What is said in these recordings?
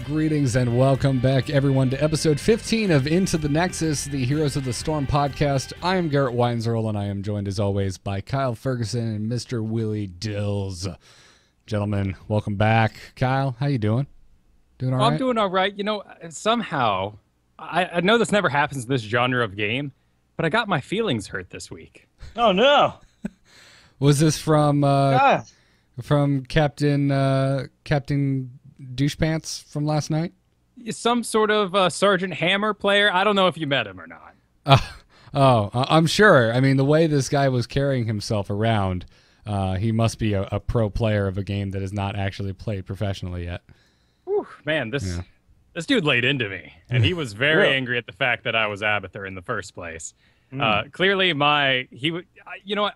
Greetings and welcome back, everyone, to episode 15 of Into the Nexus, the Heroes of the Storm podcast. I am Garrett Weinzerl, and I am joined, as always, by Kyle Ferguson and Mr. Willie Dills. Gentlemen, welcome back. Kyle, how you doing? Doing all right? I'm doing all right. You know, somehow, I know this never happens in this genre of game, but I got my feelings hurt this week. Oh, no. Was this from Captain Douchepants from last night? Some sort of Sergeant Hammer player. I don't know if you met him or not. I'm sure. I mean, the way this guy was carrying himself around, he must be a pro player of a game that is not actually played professionally yet. Whew, man, this dude laid into me, and he was very angry at the fact that I was Abathur in the first place. Clearly, you know what?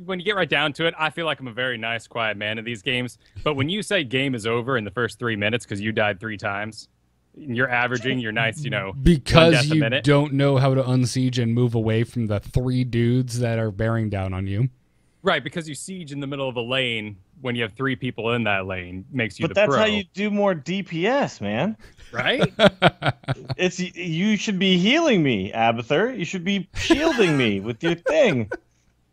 When you get right down to it, I feel like I'm a very nice, quiet man in these games. But when you say game is over in the first 3 minutes because you died 3 times, you're averaging your nice, because you don't know how to unsiege and move away from the 3 dudes that are bearing down on you. Right, because you siege in the middle of a lane when you have 3 people in that lane makes you the pro. But that's how you do more DPS, man. Right? You should be healing me, Abathur. You should be shielding me with your thing.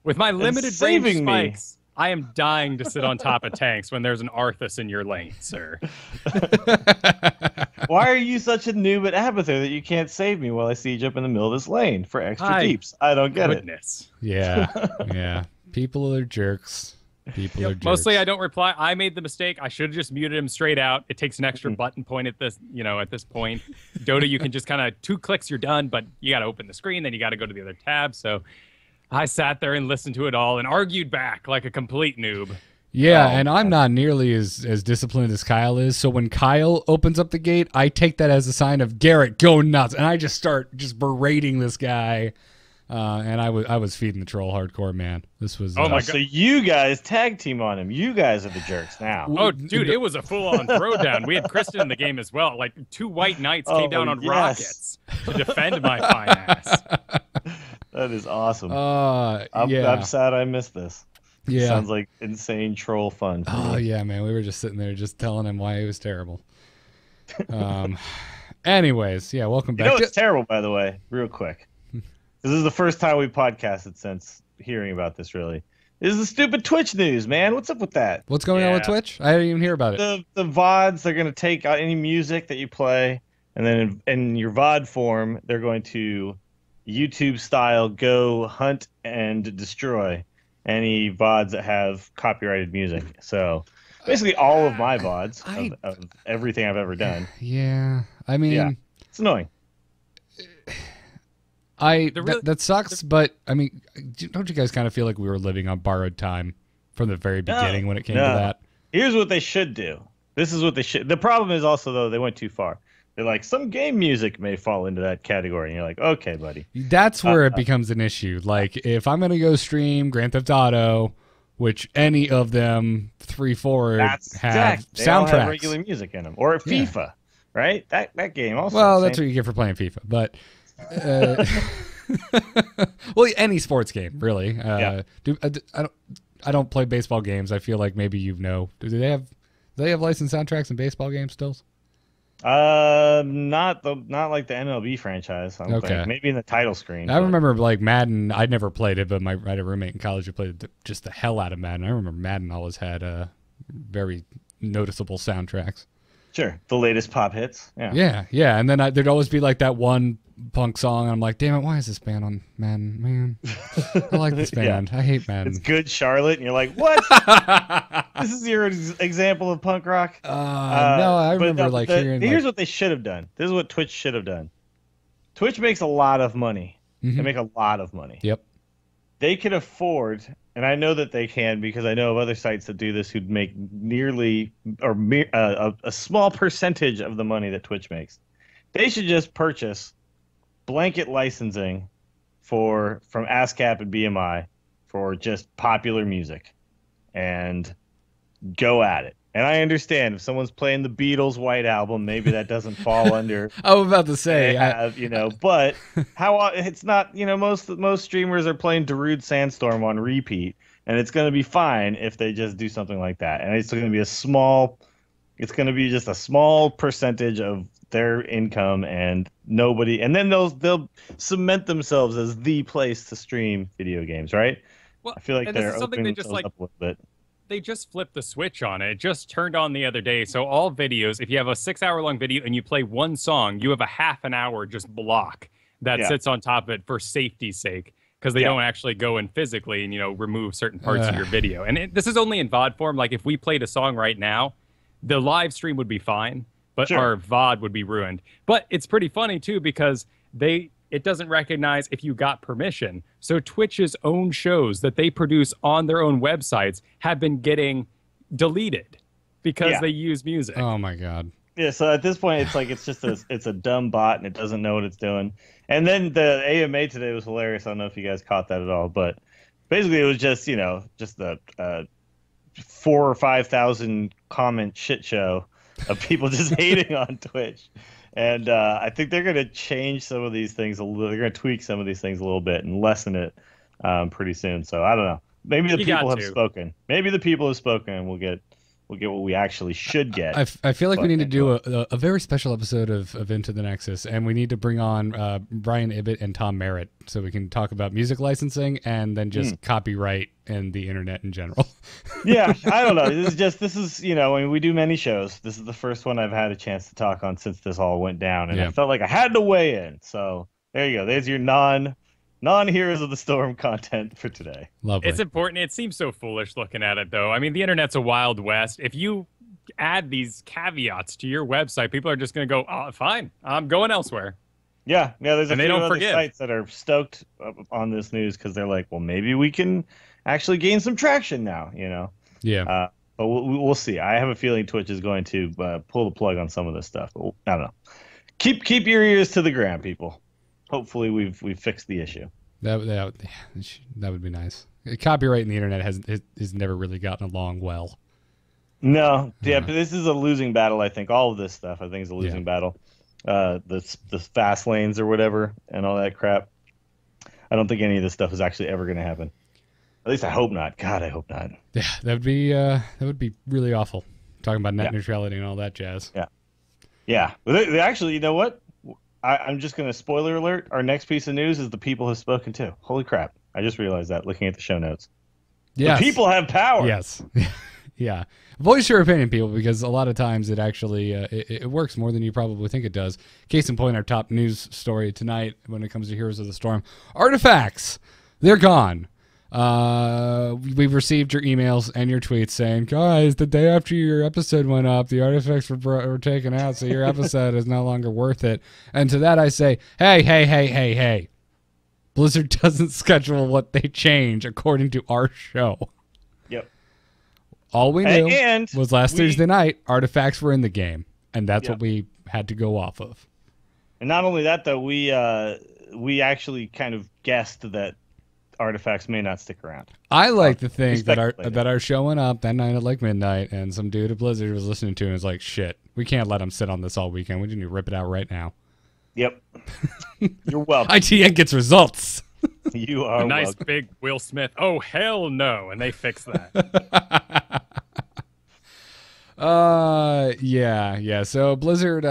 With my limited range spikes, I am dying to sit on top of tanks when there's an Arthas in your lane, sir. Why are you such a noob at Abathur that you can't save me while I siege up in the middle of this lane for extra deeps? I don't get it. Yeah. People are jerks. People are jerks. Mostly I don't reply. I made the mistake. I should have just muted him straight out. It takes an extra button point at this point. Dota, you can just kind of 2 clicks, you're done, but you got to open the screen, then you got to go to the other tab. So I sat there and listened to it all and argued back like a complete noob. Yeah, and I'm not nearly as disciplined as Kyle is. So when Kyle opens up the gate, I take that as a sign of Garrett, go nuts. And I just start berating this guy. And I was feeding the troll hardcore, man. This was... Oh, my God. So you guys tag team on him. You guys are the jerks now. Oh, dude, it was a full-on throwdown. We had Kristen in the game as well. Like, 2 white knights came down on rockets to defend my fine ass. That is awesome. I'm sad I missed this. Yeah. Sounds like insane troll fun. Yeah, man. We were just sitting there just telling him why he was terrible. Anyways, yeah, welcome back. You know what's terrible, by the way, real quick. This is the first time we podcasted since hearing about this, really. This is the stupid Twitch news, man. What's up with that? What's going on with Twitch? I didn't even hear about it. The VODs, they're going to take out any music that you play, and then in your VOD form, they're going to YouTube-style go hunt and destroy any VODs that have copyrighted music. So basically all of my VODs of everything I've ever done. Yeah. I mean... It's annoying. That sucks, but I mean, don't you guys kind of feel like we were living on borrowed time from the very beginning when it came to that? Here's what they should do. This is what they should. The problem is also, though, they went too far. They're like, some game music may fall into that category. And you're like, okay, buddy. That's where it becomes an issue. Like, if I'm going to go stream Grand Theft Auto, which any of them, 3, 4, have soundtracks. They all have regular music in them. Or FIFA, right? That game also. Well, that's what you get for playing FIFA. But... well, any sports game, really. I don't play baseball games. I feel like maybe you know. Do they have licensed soundtracks in baseball games still? Not like the MLB franchise. I don't think. Maybe in the title screen. I remember like Madden. I never played it, but I had a roommate in college who played just the hell out of Madden. I remember Madden always had very noticeable soundtracks. Sure, the latest pop hits. Yeah. And then there'd always be like that one punk song, and I'm like, damn it, why is this band on Madden, man? I like this band. I hate Madden. It's Good Charlotte, and you're like, what? This is your example of punk rock? No, I remember hearing... Here's what they should have done. This is what Twitch should have done. Twitch makes a lot of money. Mm-hmm. They make a lot of money. Yep. They could afford... And I know that they can because I know of other sites that do this who'd make nearly or a small percentage of the money that Twitch makes. They should just purchase blanket licensing from ASCAP and BMI for just popular music and go at it. And I understand if someone's playing the Beatles' White Album, maybe that doesn't fall under. I was about to say, but it's not. Most streamers are playing Darude Sandstorm on repeat, and it's going to be fine if they just do something like that. And it's going to be a small It's going to be just a small percentage of their income, and nobody. And then they'll cement themselves as the place to stream video games, right? Well, I feel like and this they're is something opening they just themselves up a little bit. they just flipped the switch on it. It just turned on the other day. So all videos, if you have a 6-hour long video and you play one song, you have a half an hour just block that sits on top of it for safety's sake, because they don't actually go in physically and, remove certain parts of your video. And this is only in VOD form. Like if we played a song right now, the live stream would be fine, but our VOD would be ruined. But it's pretty funny too, because it doesn't recognize if you got permission. So Twitch's own shows that they produce on their own websites have been getting deleted because they use music. Oh my God. Yeah, so at this point, it's like it's a dumb bot and it doesn't know what it's doing. And then the AMA today was hilarious. I don't know if you guys caught that at all, but basically it was just the 4,000 or 5,000 comment shit show of people just hating on Twitch. And I think they're going to change some of these things a little. They're going to tweak some of these things a little bit and lessen it pretty soon. So I don't know. Maybe the people have spoken. Maybe the people have spoken, and we'll get what we actually should get. I feel like we need to do a very special episode of Into the Nexus, and we need to bring on Brian Ibbett and Tom Merritt so we can talk about music licensing and then just copyright and the internet in general. Yeah, I don't know. This is we do many shows. This is the first one I've had a chance to talk on since this all went down, and I felt like I had to weigh in. So there you go. There's your non-Heroes of the Storm content for today. Lovely. It's important. It seems so foolish looking at it, though. I mean, the internet's a wild west. If you add these caveats to your website, people are just going to go, "Oh, fine, I'm going elsewhere." Yeah. There's a few other sites that are stoked on this news because they're like, "Well, maybe we can actually gain some traction now." Yeah. But we'll see. I have a feeling Twitch is going to pull the plug on some of this stuff. But I don't know. Keep your ears to the ground, people. Hopefully we've fixed the issue. That would be nice. Copyright in the internet has never really gotten along well. No, but this is a losing battle. I think all of this stuff I think is a losing battle. The fast lanes or whatever and all that crap. I don't think any of this stuff is actually ever going to happen. At least I hope not. God, I hope not. Yeah, that would be really awful. Talking about net neutrality and all that jazz. Yeah. But they actually, you know what? I'm just going to spoiler alert. Our next piece of news is the people have spoken too. Holy crap. I just realized that looking at the show notes. Yes. The people have power. Yes. Yeah. Voice your opinion, people, because a lot of times it actually it works more than you probably think it does. Case in point, our top news story tonight when it comes to Heroes of the Storm. Artifacts. They're gone. We've received your emails and your tweets saying, guys, the day after your episode went up, the artifacts were taken out, so your episode is no longer worth it. And to that I say, hey. Blizzard doesn't schedule what they change according to our show. Yep. All we knew was last Thursday night, artifacts were in the game, and that's what we had to go off of. And not only that, though, we actually kind of guessed that artifacts may not stick around. I like to think that our show went up that night at like midnight, and some dude at Blizzard was listening to it and was like, shit, we can't let him sit on this all weekend. We need to rip it out right now. Yep. You're welcome. ITN gets results. You are a nice welcome. big Will Smith. Oh, hell no. And they fixed that. Yeah. So Blizzard,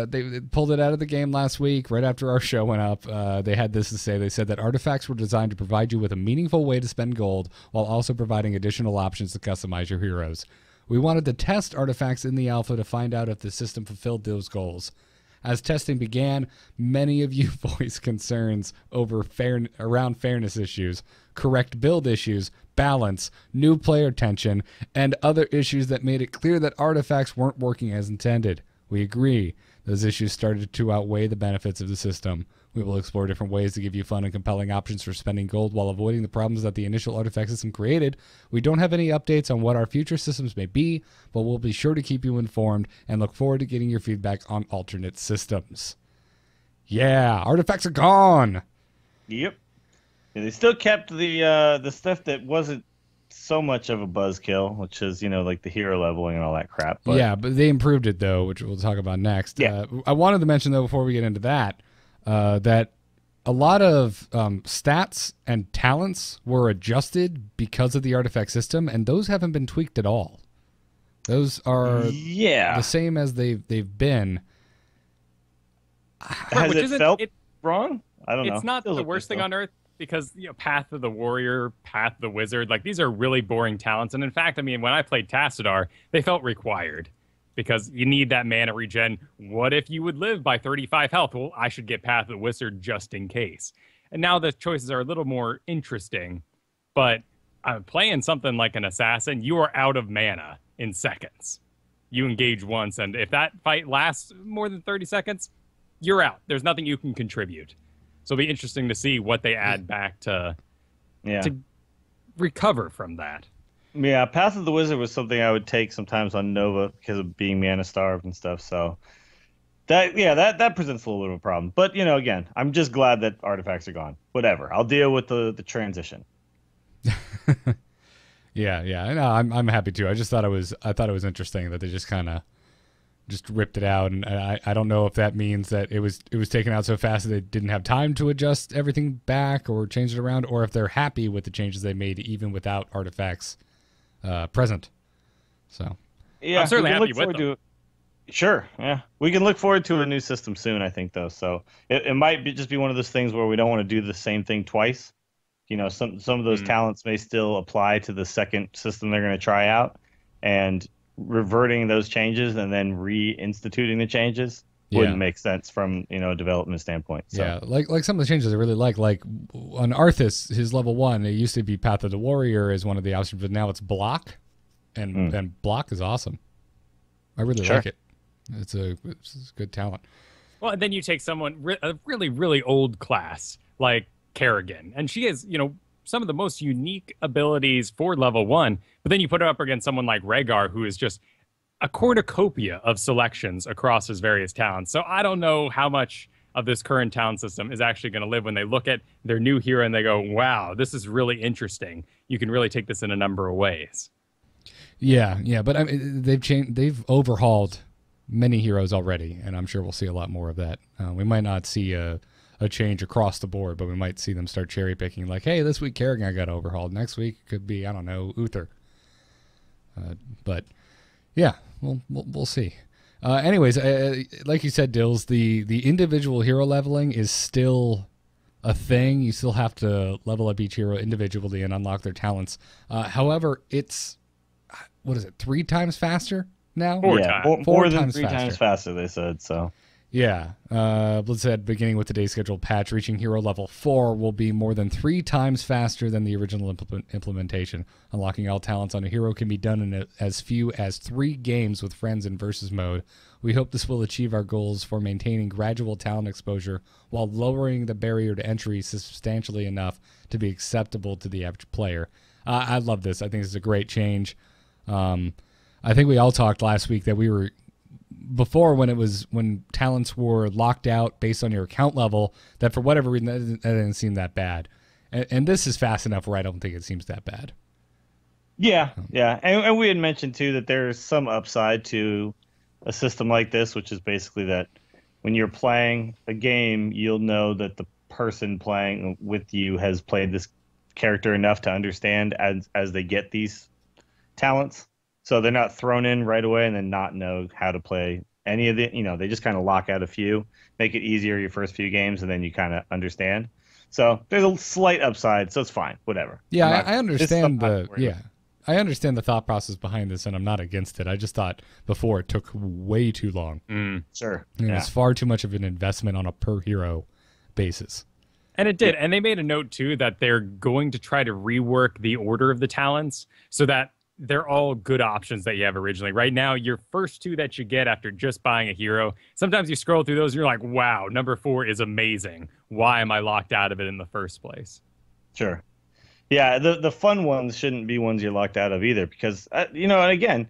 they pulled it out of the game last week, right after our show went up. They had this to say. They said that artifacts were designed to provide you with a meaningful way to spend gold while also providing additional options to customize your heroes. We wanted to test artifacts in the alpha to find out if the system fulfilled those goals. As testing began, many of you voiced concerns around fairness issues, correct build issues, balance, new player tension, and other issues that made it clear that artifacts weren't working as intended. We agree. Those issues started to outweigh the benefits of the system. We will explore different ways to give you fun and compelling options for spending gold while avoiding the problems that the initial artifact system created. We don't have any updates on what our future systems may be, but we'll be sure to keep you informed and look forward to getting your feedback on alternate systems. Yeah, artifacts are gone. Yep. Yeah, they still kept the stuff that wasn't so much of a buzzkill, which is, like the hero leveling and all that crap. But... Yeah, but they improved it, though, which we'll talk about next. Yeah. I wanted to mention, though, before we get into that, that a lot of stats and talents were adjusted because of the artifact system, and those haven't been tweaked at all. Those are the same as they've been. Has it felt wrong? I don't know. It's not the worst thing on earth because, Path of the Warrior, Path of the Wizard, like these are really boring talents. And in fact, I mean, when I played Tassadar, they felt required because you need that mana regen. What if you would live by 35 health? Well, I should get Path of the Wizard just in case. And now the choices are a little more interesting, but playing something like an assassin, you are out of mana in seconds. You engage once, and if that fight lasts more than 30 seconds, you're out. There's nothing you can contribute. So it'll be interesting to see what they add back to recover from that. Yeah, Path of the Wizard was something I would take sometimes on Nova because of being mana starved and stuff. So that presents a little bit of a problem. But again, I'm just glad that artifacts are gone. Whatever, I'll deal with the transition. Yeah, I know. I'm happy too. I thought it was interesting that they just kind of just ripped it out, and I don't know if that means that it was taken out so fast that they didn't have time to adjust everything back or change it around, or if they're happy with the changes they made even without artifacts present. So yeah, I'm certainly happy with them. Sure, yeah, we can look forward to a new system soon. I think though, so it might just be one of those things where we don't want to do the same thing twice. Some of those talents may still apply to the second system they're going to try out, and reverting those changes and then reinstituting the changes wouldn't make sense from a development standpoint. So. Yeah, like some of the changes I really like on Arthas, his level 1, it used to be Path of the Warrior as one of the options, but now it's Block, and Block is awesome. I really like it. It's a good talent. Well, and then you take a really, really old class like Kerrigan, and she has, some of the most unique abilities for level 1, but then you put her up against someone like Rhaegar, who is just a cornucopia of selections across his various talents. So I don't know how much of this current talent system is actually going to live when they look at their new hero and they go, wow, this is really interesting. You can really take this in a number of ways. Yeah, but I mean, they've overhauled many heroes already, and I'm sure we'll see a lot more of that. We might not see a change across the board, but we might see them start cherry picking. Like, hey, this week Kerrigan got overhauled. Next week could be, I don't know, Uther. But yeah, we'll see. Anyways, like you said, Dills, the individual hero leveling is still a thing. You still have to level up each hero individually and unlock their talents. However, it's 3 times faster now? Four times. More than 3 times faster, they said. So. Yeah, Blitz said, beginning with today's scheduled patch, reaching hero level 4 will be more than 3 times faster than the original implementation. Unlocking all talents on a hero can be done in as few as 3 games with friends in versus mode. We hope this will achieve our goals for maintaining gradual talent exposure while lowering the barrier to entry substantially enough to be acceptable to the average player. I love this. I think this is a great change. I think we all talked last week that we were... Before, when talents were locked out based on your account level, that for whatever reason that didn't seem that bad, and this is fast enough where I don't think it seems that bad. Yeah, and we had mentioned too that there's some upside to a system like this, which is basically that when you're playing a game, you'll know that the person playing with you has played this character enough to understand as they get these talents. So they're not thrown in right away and then not know how to play any of the, they just kind of lock out a few, make it easier your first few games, and then you kind of understand. So there's a slight upside, so it's fine, whatever. Yeah, I understand I understand the thought process behind this, and I'm not against it. I just thought before it took way too long. Sure. It was far too much of an investment on a per hero basis. And it did. And they made a note, too, that they're going to try to rework the order of the talents so that they're all good options that you have originally. Right now, your first 2 that you get after just buying a hero, sometimes you scroll through those and you're like, wow, number 4 is amazing. Why am I locked out of it in the first place? Sure. Yeah, the fun ones shouldn't be ones you're locked out of either because, and again,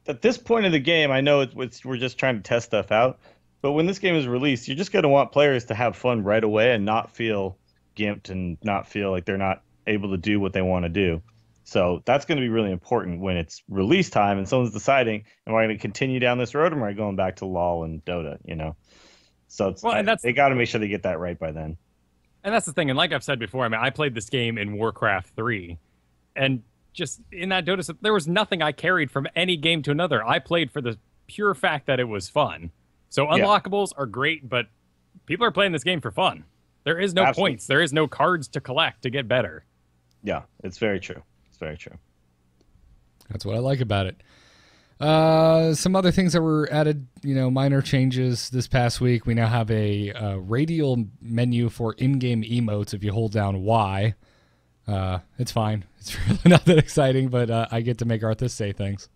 at this point of the game, I know we're just trying to test stuff out, but when this game is released, you're just going to want players to have fun right away and not feel gimped and not feel like they're not able to do what they want to do. So that's going to be really important when it's release time and someone's deciding, am I going to continue down this road or am I going back to LoL and Dota, So they got to make sure they get that right by then. And that's the thing. And like I've said before, I played this game in Warcraft 3. And just in that Dota set, there was nothing I carried from any game to another. I played for the pure fact that it was fun. So unlockables are great, but people are playing this game for fun. There is no points. There is no cards to collect to get better. Yeah, it's very true. It's very true. That's what I like about it. Some other things that were added, minor changes this past week. We now have a radial menu for in-game emotes if you hold down Y. It's fine. It's really not that exciting, but I get to make Arthas say things.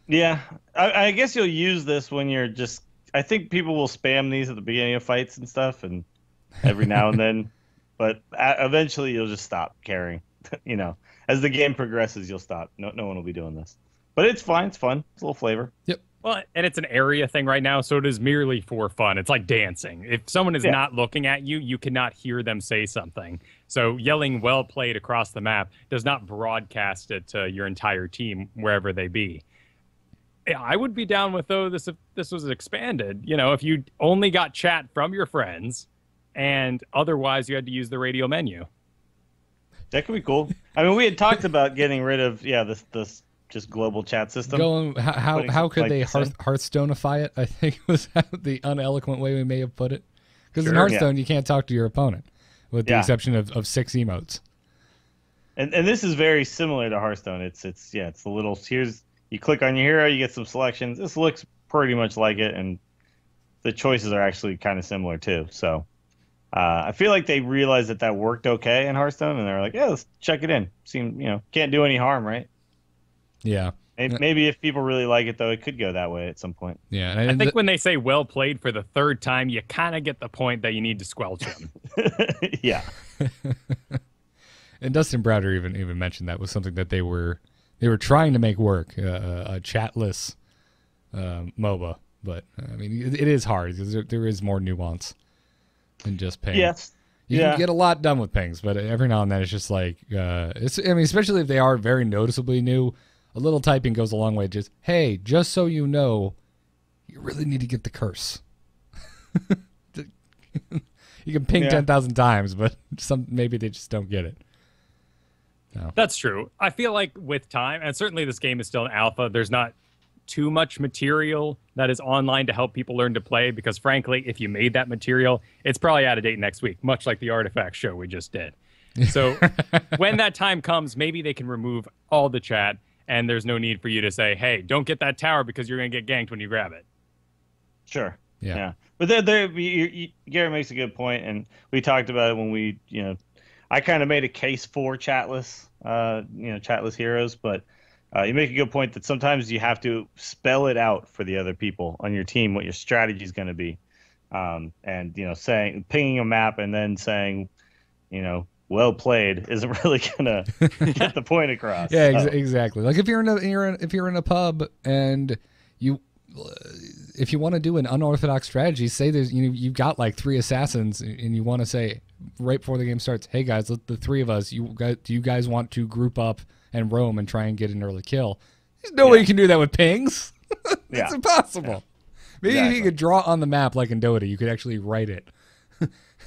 Yeah, I guess you'll use this when you're just... I think people will spam these at the beginning of fights and stuff, and every now and then. But eventually you'll just stop caring. As the game progresses, you'll stop. No one will be doing this. But it's fine. It's fun. It's a little flavor. Yep. Well, and it's an area thing right now, so it is merely for fun. It's like dancing. If someone is not looking at you, you cannot hear them say something. So yelling "well played" across the map does not broadcast it to your entire team wherever they be. I would be down with this if this was expanded. If you only got chat from your friends, and otherwise you had to use the radial menu. That could be cool. I mean, we had talked about getting rid of this just global chat system. How could they Hearthstoneify it? I think was the uneloquent way we may have put it. Because in Hearthstone, you can't talk to your opponent, with the exception of 6 emotes. And this is very similar to Hearthstone. It's the little you click on your hero, you get some selections. This looks pretty much like it, and the choices are actually kind of similar too. So I feel like they realized that worked okay in Hearthstone, and they're like, yeah, let's check it in. Can't do any harm, right? Yeah. Maybe if people really like it, though, it could go that way at some point. Yeah, I think when they say "well played" for the 3rd time, you kind of get the point that you need to squelch them. Yeah. And Dustin Browder even mentioned that was something that they were trying to make work, a chatless MOBA. But I mean, it is hard because there is more nuance than just ping. Yes. You can get a lot done with pings, but every now and then it's just like especially if they are very noticeably new. A little typing goes a long way. Just so you know, you really need to get the curse. You can ping 10,000 times, but maybe they just don't get it. No. That's true. I feel like with time, and certainly this game is still in alpha, there's not too much material that is online to help people learn to play, because frankly, if you made that material, it's probably out of date next week, much like the Artifact show we just did. So when that time comes, maybe they can remove all the chat, and there's no need for you to say, hey, don't get that tower because you're going to get ganked when you grab it. Sure. Yeah. But Garrett makes a good point, and we talked about it when we, I kind of made a case for chatless, chatless heroes, but you make a good point that sometimes you have to spell it out for the other people on your team what your strategy is going to be, and pinging a map and then saying, well played isn't really gonna get the point across. Yeah, exactly. Like if you're in a pub and if you want to do an unorthodox strategy, say there's you've got like 3 assassins and you want to say right before the game starts, hey guys, let the 3 of us. Do you guys want to group up and roam and try and get an early kill? There's no way you can do that with pings. It's impossible. Maybe if you could draw on the map like in Dota, you could actually write it.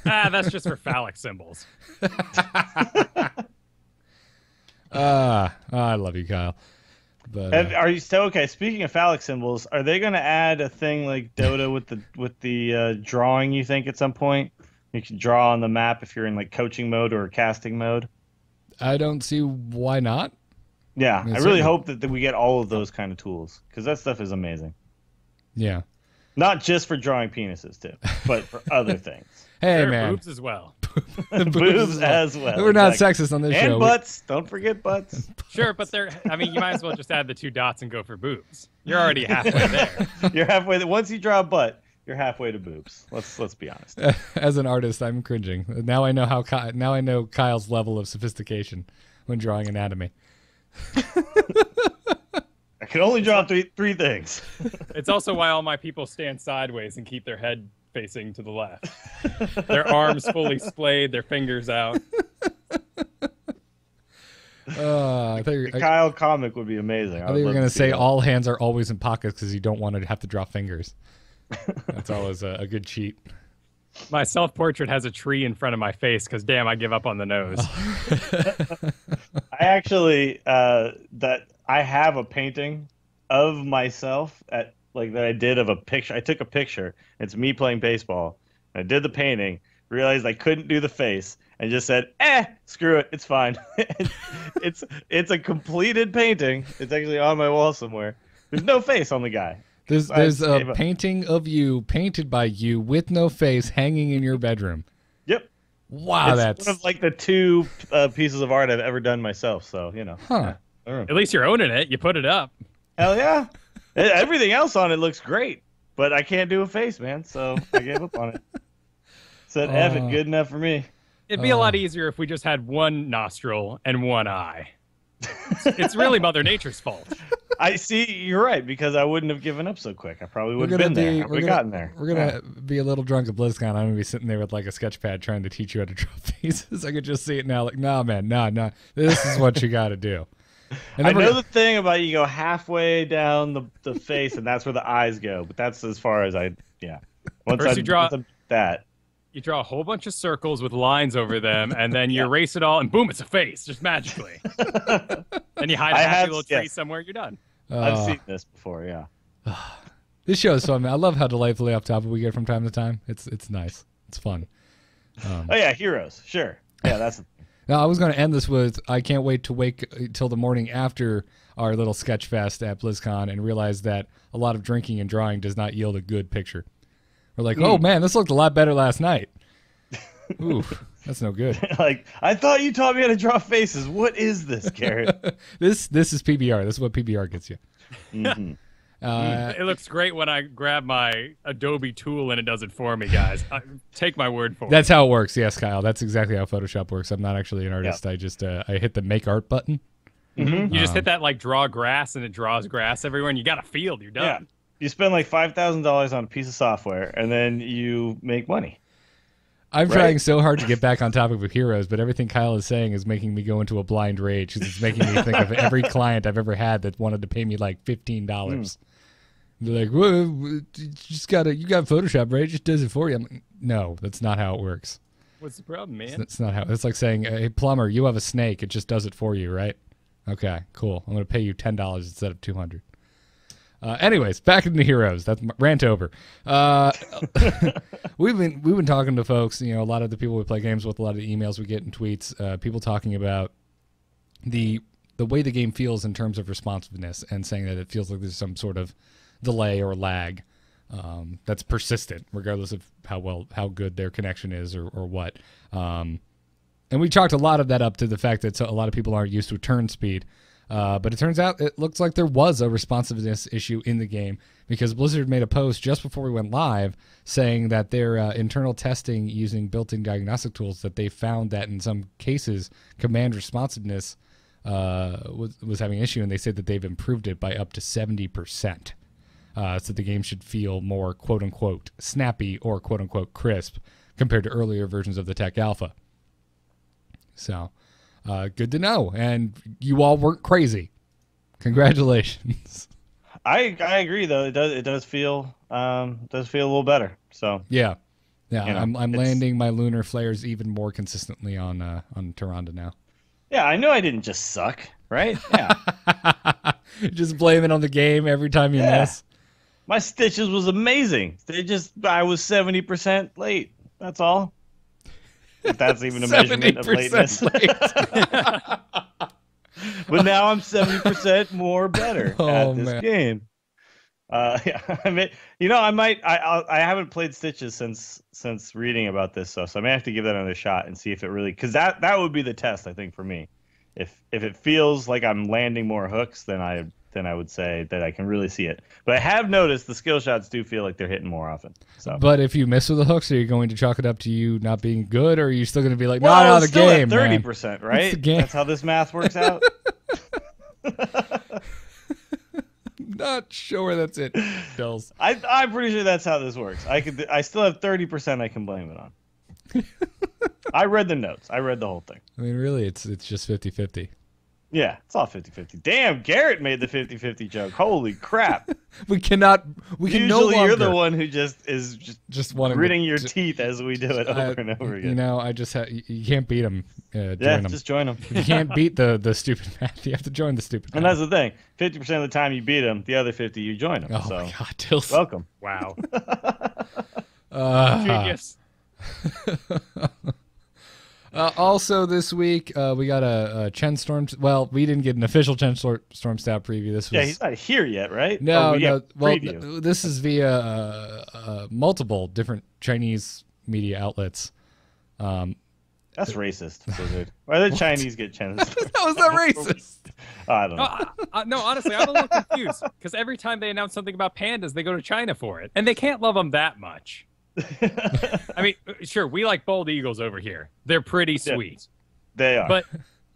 That's just for phallic symbols. I love you, Kyle. But, are you still okay? Speaking of phallic symbols, are they going to add a thing like Dota with the drawing? You think at some point you can draw on the map if you're in like coaching mode or casting mode? I don't see why not. Yeah, I really hope that we get all of those kind of tools because that stuff is amazing. Yeah, not just for drawing penises too, but for other things. Hey, man. Boobs as well. Boobs as well. We're not sexist on this show. And butts. Don't forget butts. Sure, but you might as well just add the 2 dots and go for boobs. You're already halfway there. You're halfway there. Once you draw a butt, you're halfway to boobs. Let's be honest. As an artist, I'm cringing. Now I know Kyle's level of sophistication when drawing anatomy. I can only draw three things. It's also why all my people stand sideways and keep their head facing to the left. Their arms fully splayed, their fingers out. Kyle comic would be amazing. I think you were going to say all hands are always in pockets because you don't want to have to draw fingers. That's always a good cheat. My self-portrait has a tree in front of my face because, damn, I give up on the nose. I actually that I have a painting of myself at like that I did of a picture. I took a picture. It's me playing baseball. I did the painting, realized I couldn't do the face, and just said, screw it, it's fine." It's a completed painting. It's actually on my wall somewhere. There's no face on the guy. There's a painting of you painted by you with no face hanging in your bedroom. Yep. Wow, it's one of like the two pieces of art I've ever done myself. So Huh. Yeah. At least you're owning it. You put it up. Hell yeah. Everything else on it looks great, but I can't do a face, man. So I gave up on it. Said, F it, good enough for me. It'd be a lot easier if we just had one nostril and one eye. It's really Mother Nature's fault. I see. You're right, because I wouldn't have given up so quick. I probably would have been there. We gotten there. We're gonna be a little drunk at BlizzCon. I'm gonna be sitting there with like a sketch pad trying to teach you how to draw faces. I could just see it now. Like, nah, man, nah. This is what you got to do. I know the thing about you go halfway down the face, and that's where the eyes go. But that's as far as once you draw that. You draw a whole bunch of circles with lines over them, and then you erase it all, and boom, it's a face, just magically. Then you hide a happy little tree somewhere, you're done. I've seen this before, yeah. This show is fun, man. I love how delightfully off topic we get from time to time. It's nice. It's fun. Oh, yeah, heroes. Sure. Yeah, that's the thing. Now, I was going to end this with, I can't wait to wake till the morning after our little sketch fest at BlizzCon and realize that a lot of drinking and drawing does not yield a good picture. We're like, oh, man, this looked a lot better last night. Oof, that's no good. Like, I thought you taught me how to draw faces. What is this, Garrett? This is PBR. This is what PBR gets you. Mm-hmm. It looks great when I grab my Adobe tool and it does it for me, guys. Take my word for it. That's how it works. Yes, Kyle. That's exactly how Photoshop works. I'm not actually an artist. Yep. I just I hit the make art button. Mm-hmm. You just hit that like draw grass and it draws grass everywhere and you got a field. You're done. Yeah. You spend like $5,000 on a piece of software and then you make money. I'm trying so hard to get back on topic with heroes, but everything Kyle is saying is making me go into a blind rage because it's making me think of every client I've ever had that wanted to pay me like $15. They're like, well, you got Photoshop, right? It just does it for you. I'm like, no, that's not how it works. What's the problem, man? It's not how. It's like saying, hey, plumber, you have a snake. It just does it for you, right? Okay, cool. I'm going to pay you $10 instead of $200. Anyways, back into heroes. That's my rant over. We've been talking to folks. A lot of the people we play games with, a lot of the emails we get and tweets. People talking about the way the game feels in terms of responsiveness and saying that it feels like there's some sort of delay or lag that's persistent, regardless of how good their connection is or what. And we chalked a lot of that up to the fact that a lot of people aren't used to turn speed. But it turns out it looks like there was a responsiveness issue in the game because Blizzard made a post just before we went live saying that their internal testing using built-in diagnostic tools that they found that in some cases command responsiveness was having an issue, and they said that they've improved it by up to 70%. So the game should feel more quote-unquote snappy or quote-unquote crisp compared to earlier versions of the tech alpha. So... good to know, and you all weren't crazy. Congratulations. I agree though. It does feel a little better. So yeah. I'm landing my lunar flares even more consistently on Tyrande now. Yeah, I know I didn't just suck, right? Yeah. Just blame it on the game every time you miss. My stitches was amazing. I was 70% late. That's all. If that's even a measurement of lateness. Late. But now I'm 70% more better at this game. Yeah, I mean, I haven't played Stitches since reading about this stuff, so I may have to give that another shot and see if it really, because that would be the test, I think, for me. If it feels like I'm landing more hooks, then I would say that I can really see it. But I have noticed the skill shots do feel like they're hitting more often. So. But if you miss with the hooks, are you going to chalk it up to you not being good, or are you still going to be like, no, the game, 30%, right? The game. That's how this math works out. Not sure that's it, Dells. I'm pretty sure that's how this works. I still have 30% I can blame it on. I read the notes. I read the whole thing. I mean, really, it's just 50-50. Yeah, it's all 50-50. Damn, Garrett made the 50-50 joke. Holy crap. We can no longer. You're the one who is wanting gritting your teeth as we do it over and over again. You know, I just you can't beat them. Yeah, them. just join them. You can't beat the stupid math. You have to join the stupid math. And that's the thing. 50% of the time you beat them, the other 50 you join them. Oh so. my God, Tills. Welcome. Wow. Genius. Also this week, we got a Chen Storm. Well, we didn't get an official Chen Storm stat preview. This was he's not here yet, right? No. Well, this is via multiple different Chinese media outlets. That's racist, Blizzard. Why did the Chinese get Chen? How is that racist? I don't know. No, honestly, I'm a little confused because every time they announce something about pandas, they go to China for it, and they can't love them that much. I mean, sure, we like bald eagles over here. They're pretty sweet. Yeah, they are. But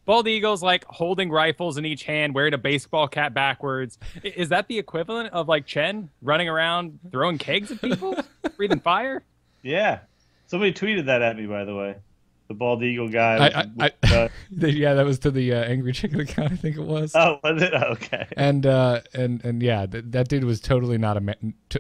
bald eagles, like holding rifles in each hand, wearing a baseball cap backwards. Is that the equivalent of like Chen running around throwing kegs at people, breathing fire? Yeah. Somebody tweeted that at me, by the way. The bald eagle guy. Yeah, that was to the Angry Chicken account, I think it was. Oh, was it? Okay. And yeah, that dude was totally not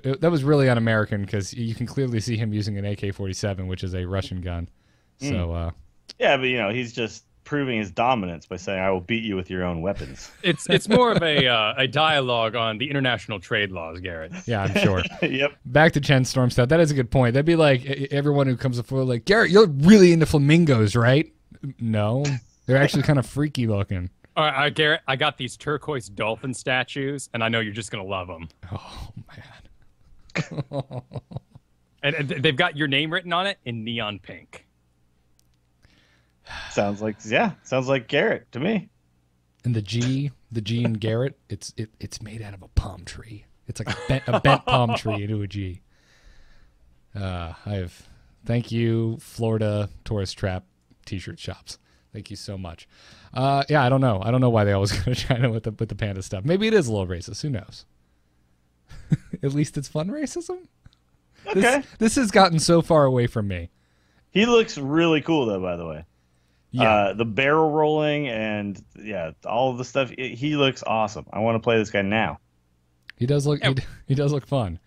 that was really un-American because you can clearly see him using an AK-47, which is a Russian gun. So. Yeah, but he's just proving his dominance by saying, "I will beat you with your own weapons." It's more of a dialogue on the international trade laws, Garrett. Yeah, I'm sure. Yep. Back to Chen Storm stuff. That is a good point. That'd be like everyone who comes before, like, Garrett, you're really into flamingos, right? No, they're actually kind of freaky looking. All right, Garrett, I got these turquoise dolphin statues, and I know you're just gonna love them. Oh man. And they've got your name written on it in neon pink. Sounds like Garrett to me. And the G in Garrett, it's made out of a palm tree. It's like a bent palm tree into a G. Thank you, Florida Tourist Trap T-shirt shops. Thank you so much. Yeah, I don't know. I don't know why they always go to China with the panda stuff. Maybe it is a little racist. Who knows? At least it's fun racism. Okay. This has gotten so far away from me. He looks really cool, though, by the way. Yeah. The barrel rolling and all of the stuff. He looks awesome. I want to play this guy now. He does look. Yeah. He does look fun.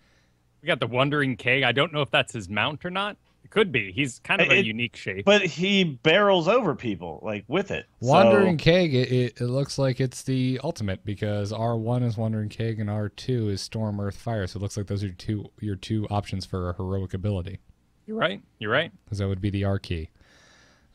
We got the Wandering Keg. I don't know if that's his mount or not. It could be. He's kind of a unique shape. But he barrels over people like with it. Wandering Keg. It looks like it's the ultimate because R1 is Wandering Keg and R2 is Storm, Earth, Fire. So it looks like those are your two options for a heroic ability. You're right. Because that would be the R key.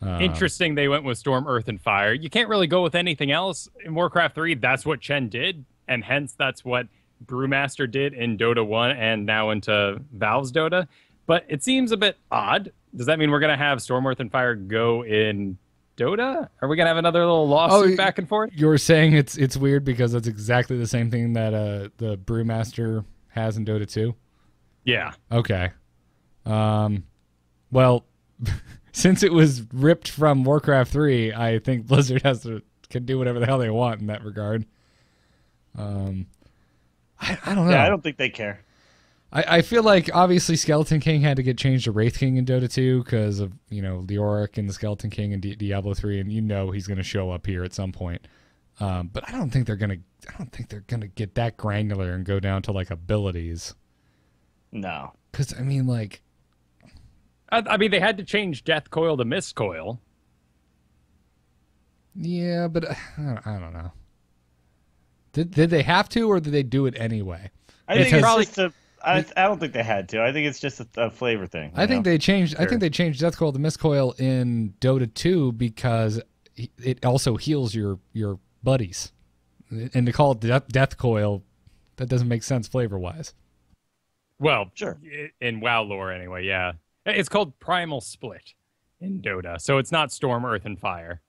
Interesting they went with Storm, Earth, and Fire. You can't really go with anything else. In Warcraft 3, that's what Chen did, and hence that's what Brewmaster did in Dota 1 and now into Valve's Dota. But it seems a bit odd. Does that mean we're going to have Storm, Earth, and Fire go in Dota? Are we going to have another little lawsuit back and forth? You were saying it's weird because it's exactly the same thing that the Brewmaster has in Dota 2? Yeah. Okay. Well... Since it was ripped from Warcraft 3, I think Blizzard can do whatever the hell they want in that regard. I don't know. Yeah, I don't think they care. I feel like obviously Skeleton King had to get changed to Wraith King in Dota 2 because of Leoric and the Skeleton King in Diablo 3, and he's going to show up here at some point. But I don't think they're gonna get that granular and go down to like abilities. No, because I mean like. I mean, they had to change Death Coil to Mist Coil. Yeah, but I don't know. Did they have to, or did they do it anyway? I think it's probably just I don't think they had to. I think it's just a flavor thing. I think they changed. Sure. I think they changed Death Coil to Mist Coil in Dota 2 because it also heals your buddies, and to call it Death Coil, that doesn't make sense flavor wise. Well, sure. In WoW lore, anyway, yeah. It's called Primal Split in Dota, so it's not Storm, Earth, and Fire.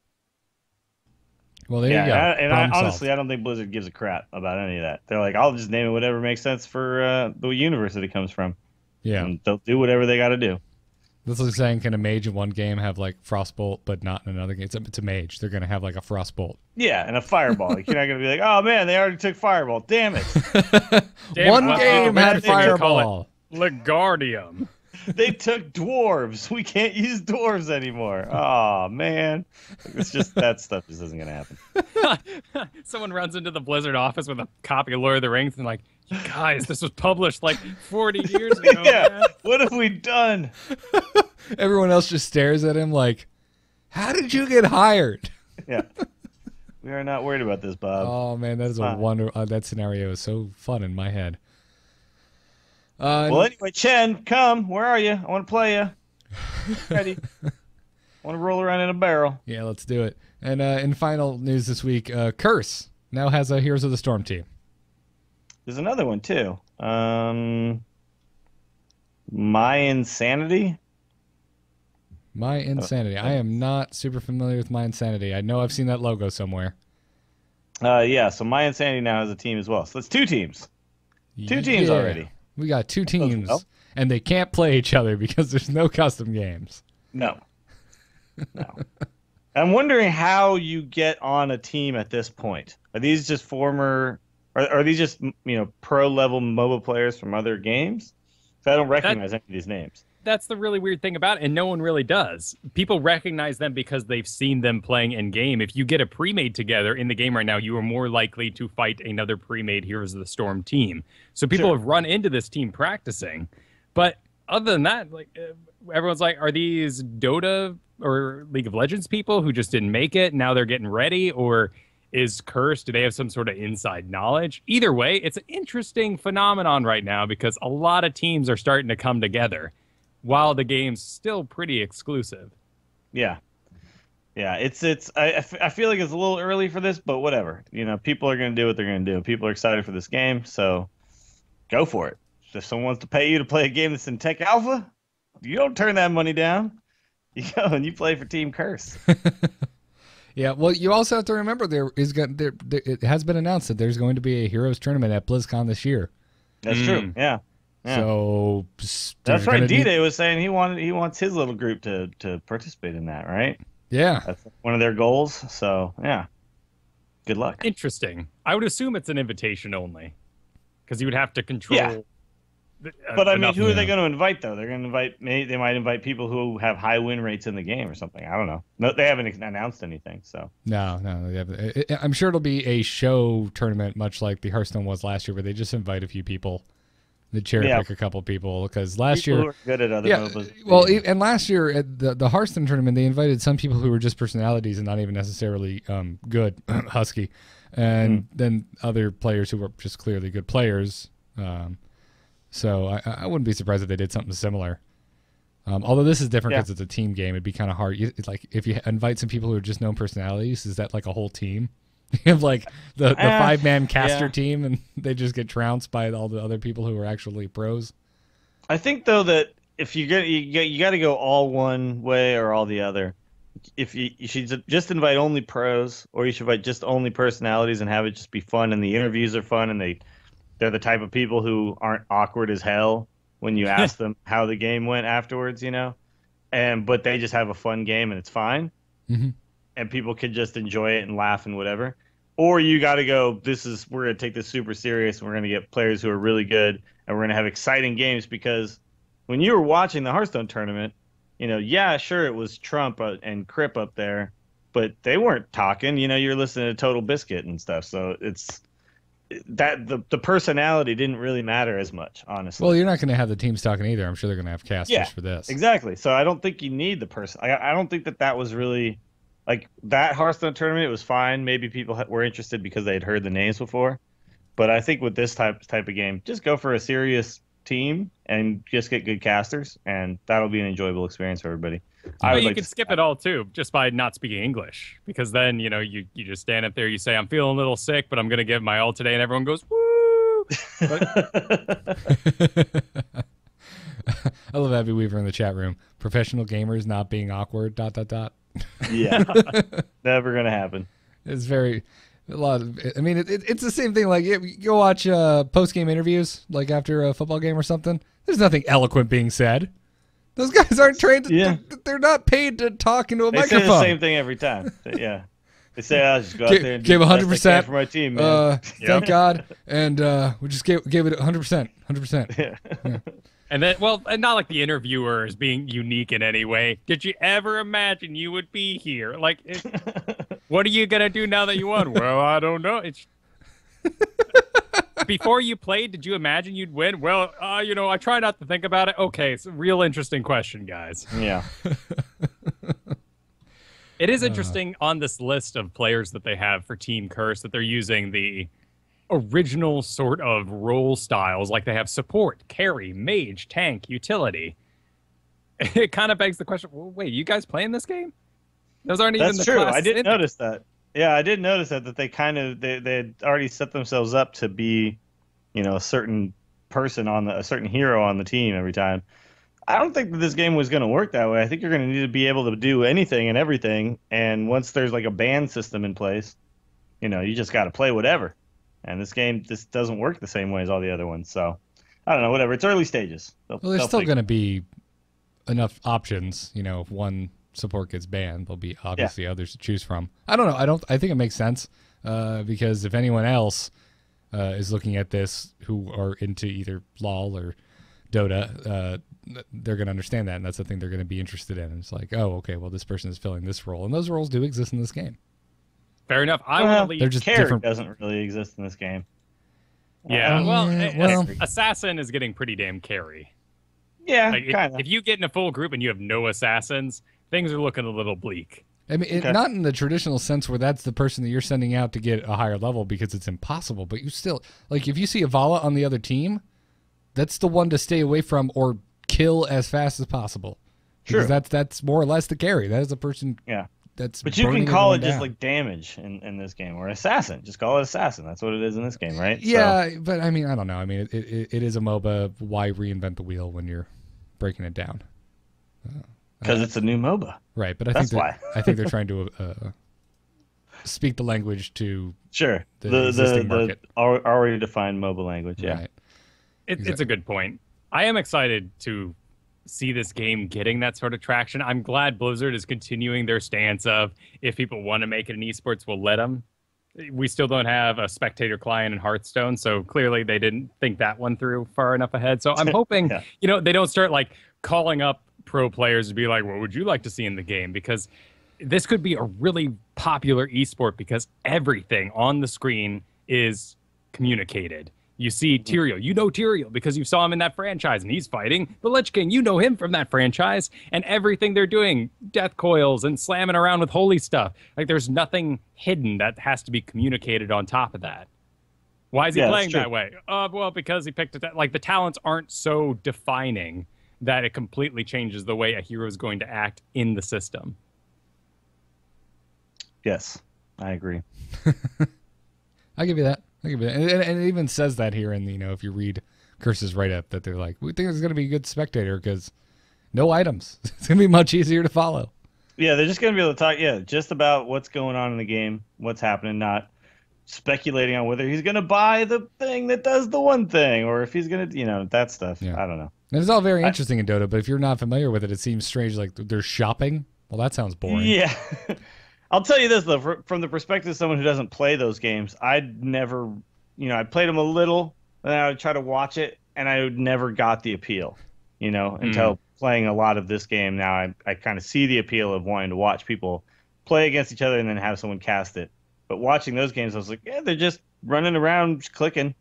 Well, there you go. Honestly, I don't think Blizzard gives a crap about any of that. They're like, I'll just name it whatever makes sense for the universe that it comes from. Yeah. And they'll do whatever they got to do. This is saying, can a mage in one game have like Frostbolt, but not in another game? It's a mage. They're going to have like a Frostbolt. Yeah, and a Fireball. Like, you're not going to be like, oh man, they already took Fireball. Damn it. One game had Fireball. Legardium. They took dwarves. We can't use dwarves anymore. Oh man, it's just that stuff just isn't gonna happen. Someone runs into the Blizzard office with a copy of Lord of the Rings and like, you guys, this was published like 40 years ago. Yeah, man. what have we done? Everyone else just stares at him like, how did you get hired? Yeah, we are not worried about this, Bob. Oh man, that is a wonder. That scenario is so fun in my head. Well, anyway, Chen, come. Where are you? I want to play you. Ready? I want to roll around in a barrel. Yeah, let's do it. And in final news this week, Curse now has a Heroes of the Storm team. There's another one too. My Insanity. My Insanity. I am not super familiar with My Insanity. I know I've seen that logo somewhere. Yeah. So My Insanity now has a team as well. So it's two teams. Two teams already. We got two teams, and they can't play each other because there's no custom games. No. I'm wondering how you get on a team at this point. Are these just are these just pro level mobile players from other games? So I don't recognize any of these names. That's the really weird thing about it, and no one really does. People recognize them because they've seen them playing in game. If you get a pre-made together in the game right now, you are more likely to fight another pre-made Heroes of the Storm team. So people have run into this team practicing. But other than that, like everyone's like, are these Dota or League of Legends people who just didn't make it? Now they're getting ready, or is Curse? Do they have some sort of inside knowledge? Either way, it's an interesting phenomenon right now because a lot of teams are starting to come together, while the game's still pretty exclusive. Yeah. I feel like it's a little early for this, but whatever. People are going to do what they're going to do. People are excited for this game, so go for it. If someone wants to pay you to play a game that's in Tech Alpha, you don't turn that money down. You go and you play for Team Curse. Yeah, well, you also have to remember it has been announced that there's going to be a Heroes tournament at BlizzCon this year. That's true. Yeah. So that's right. D-Day was saying he wants his little group to participate in that, right? Yeah, that's one of their goals. So yeah, good luck. Interesting. I would assume it's an invitation only, because you would have to control. Yeah. But I mean, who are they going to invite though? They're going to invite. They might invite people who have high win rates in the game or something. I don't know. No, they haven't announced anything. So no, they haven't. I'm sure it'll be a show tournament, much like the Hearthstone was last year, where they just invite a few people. They cherry pick a couple people because last year who are good at other MOBAs. Well, and last year at the Hearthstone tournament, they invited some people who were just personalities and not even necessarily good, husky, and then other players who were just clearly good players. So I wouldn't be surprised if they did something similar. Although this is different because it's a team game, it'd be kind of hard. It's like if you invite some people who are just known personalities, is that like a whole team? You have like the 5-man caster team, and they just get trounced by all the other people who are actually pros. I think though that if you got to go all one way or all the other. If you should just invite only pros, or you should invite just only personalities and have it just be fun, and the interviews are fun, and they're the type of people who aren't awkward as hell when you ask them how the game went afterwards, but they just have a fun game and it's fine. Mm-hmm. And people can just enjoy it and laugh and whatever. Or you got to go, we're going to take this super serious, and we're going to get players who are really good, and we're going to have exciting games. Because when you were watching the Hearthstone tournament, sure, it was Trump and Crip up there, but they weren't talking. You're listening to Total Biscuit and stuff. So it's that the personality didn't really matter as much, honestly. Well, you're not going to have the teams talking either. I'm sure they're going to have casters for this. Exactly. So I don't think you need the person. I don't think that was really... Like, that Hearthstone tournament, it was fine. Maybe people were interested because they had heard the names before. But I think with this type of game, just go for a serious team and just get good casters, and that'll be an enjoyable experience for everybody. You can skip it all, too, just by not speaking English. Because then, you just stand up there, you say, I'm feeling a little sick, but I'm going to give my all today, and everyone goes, woo! I love Abby Weaver in the chat room. Professional gamers not being awkward, ... Yeah, never gonna happen. It's it's the same thing. Like, you go watch post-game interviews, like after a football game or something. There's nothing eloquent being said. Those guys aren't trained. They're not paid to talk into a microphone. They say the same thing every time. Yeah, they say, "I'll just go out there and give 100% for my team, man." Thank God, and we just gave it 100%. 100%. Yeah. And then, well, and not like the interviewer is being unique in any way. Did you ever imagine you would be here? Like, what are you gonna do now that you won? Well, I don't know. Before you played, did you imagine you'd win? Well, I try not to think about it. Okay, it's a real interesting question, guys. Yeah. It is interesting on this list of players that they have for Team Curse that they're using the original sort of role styles. Like they have support, carry, mage, tank, utility. It kind of begs the question, well, wait, you guys playing this game? Those aren't even the true. classes I did notice that. Yeah, I did notice that they kind of they had already set themselves up to be, a certain person a certain hero on the team every time. I don't think that this game was going to work that way. I think you're going to need to be able to do anything and everything. And once there's like a ban system in place, you just got to play whatever. And this game just doesn't work the same way as all the other ones. So I don't know, whatever. It's early stages. There's still going to be enough options. If one support gets banned, there'll be obviously others to choose from. I don't know. I think it makes sense because if anyone else is looking at this who are into either LoL or Dota, they're going to understand that, and that's the thing they're going to be interested in. And it's like, oh, okay, well, this person is filling this role, and those roles do exist in this game. Fair enough. I want to leave. They're just different. Doesn't really exist in this game. Yeah, assassin is getting pretty damn carry. Yeah, like, kind of. If you get in a full group and you have no assassins, things are looking a little bleak. I mean, not in the traditional sense where that's the person that you're sending out to get a higher level because it's impossible, but you still, like, if you see a Vala on the other team, that's the one to stay away from or kill as fast as possible. Because that's more or less the carry. That is a person. Yeah. But you can call it just like damage in this game, or assassin. Just call it assassin. That's what it is in this game, right? Yeah, but I mean, I don't know. I mean, it is a MOBA. Why reinvent the wheel when you're breaking it down? Because it's a new MOBA, right? But I think they're trying to speak the language to the existing market. Already defined MOBA language. Yeah, right. It's a good point. I am excited to see this game getting that sort of traction. I'm glad Blizzard is continuing their stance of if people want to make it an esports, we'll let them. We still don't have a spectator client in Hearthstone, so clearly they didn't think that one through far enough ahead. So I'm hoping, they don't start like calling up pro players to be like, what would you like to see in the game? Because this could be a really popular esport because everything on the screen is communicated. You see Tyrael, Tyrael because you saw him in that franchise and he's fighting the Lich King. You know him from that franchise and everything they're doing, death coils and slamming around with holy stuff. Like there's nothing hidden that has to be communicated on top of that. Why is he playing that way? Well, because he picked it. Like the talents aren't so defining that it completely changes the way a hero is going to act in the system. Yes, I agree. I'll give you that. And it even says that here in the, if you read Curse's write-up, that they're like, we think it's going to be a good spectator because no items. It's going to be much easier to follow. Yeah, they're just going to be able to talk, just about what's going on in the game, what's happening, not speculating on whether he's going to buy the thing that does the one thing or if he's going to, that stuff. Yeah. I don't know. And it's all very interesting in Dota, but if you're not familiar with it, it seems strange. Like they're shopping. Well, that sounds boring. Yeah. I'll tell you this, though, from the perspective of someone who doesn't play those games, I'd never, I played them a little, and I would try to watch it, and I never got the appeal, until playing a lot of this game. Now I kind of see the appeal of wanting to watch people play against each other and then have someone cast it. But watching those games, I was like, they're just running around, just clicking.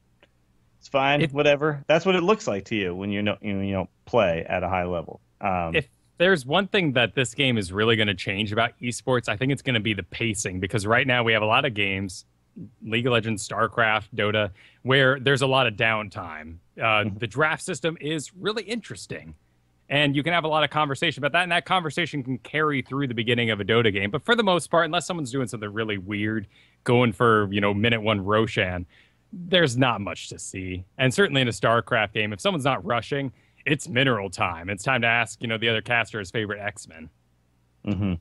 It's fine, whatever. That's what it looks like to you when you don't play at a high level. If there's one thing that this game is really going to change about esports, I think it's going to be the pacing, because right now we have a lot of games, League of Legends, StarCraft, Dota, where there's a lot of downtime. The draft system is really interesting, and you can have a lot of conversation about that, and that conversation can carry through the beginning of a Dota game. But for the most part, unless someone's doing something really weird, going for, minute one Roshan, there's not much to see. And certainly in a StarCraft game, if someone's not rushing, it's mineral time. It's time to ask, the other caster his favorite X-Men. Mm-hmm.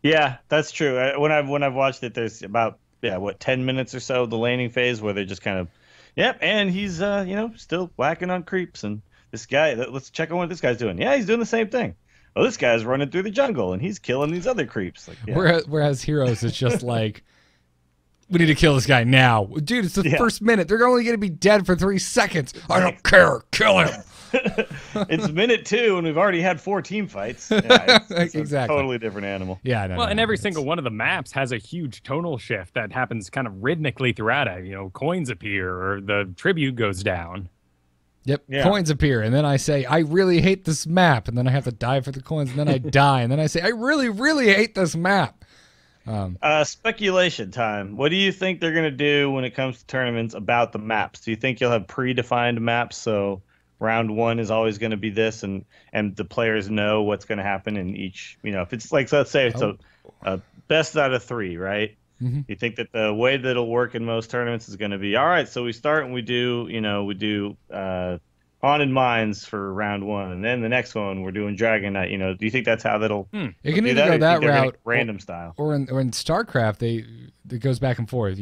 Yeah, that's true. When I've watched it, there's about 10 minutes or so of the laning phase where they're just kind of, and he's still whacking on creeps, and this guy, let's check on what this guy's doing. Yeah, he's doing the same thing. Oh, this guy's running through the jungle and he's killing these other creeps. Like, whereas Heroes, it's just like, we need to kill this guy now, dude. It's the first minute. They're only going to be dead for 3 seconds. I don't care. Kill him. It's minute 2, and we've already had 4 team fights. Yeah, it's Exactly. a totally different animal. Yeah, and every single one of the maps has a huge tonal shift that happens kind of rhythmically throughout it. You know, coins appear or the tribute goes down. Yep, Yeah. coins appear, and then I say, I really hate this map, and then I have to die for the coins, and then I die, and then I say, I really, really hate this map. Speculation time. What do you think they're going to do when it comes to tournaments about the maps? Do you think you'll have predefined maps, so round 1 is always going to be this, and the players know what's going to happen in each, if it's like, let's say it's a best out of 3, right? Mm-hmm. You think that the way that it'll work in most tournaments is going to be, all right, so we start and we do Haunted Mines for round 1, and then the next one we're doing Dragon Knight. Do you think that's how that'll It can do either go that route, random style, or in StarCraft, it goes back and forth.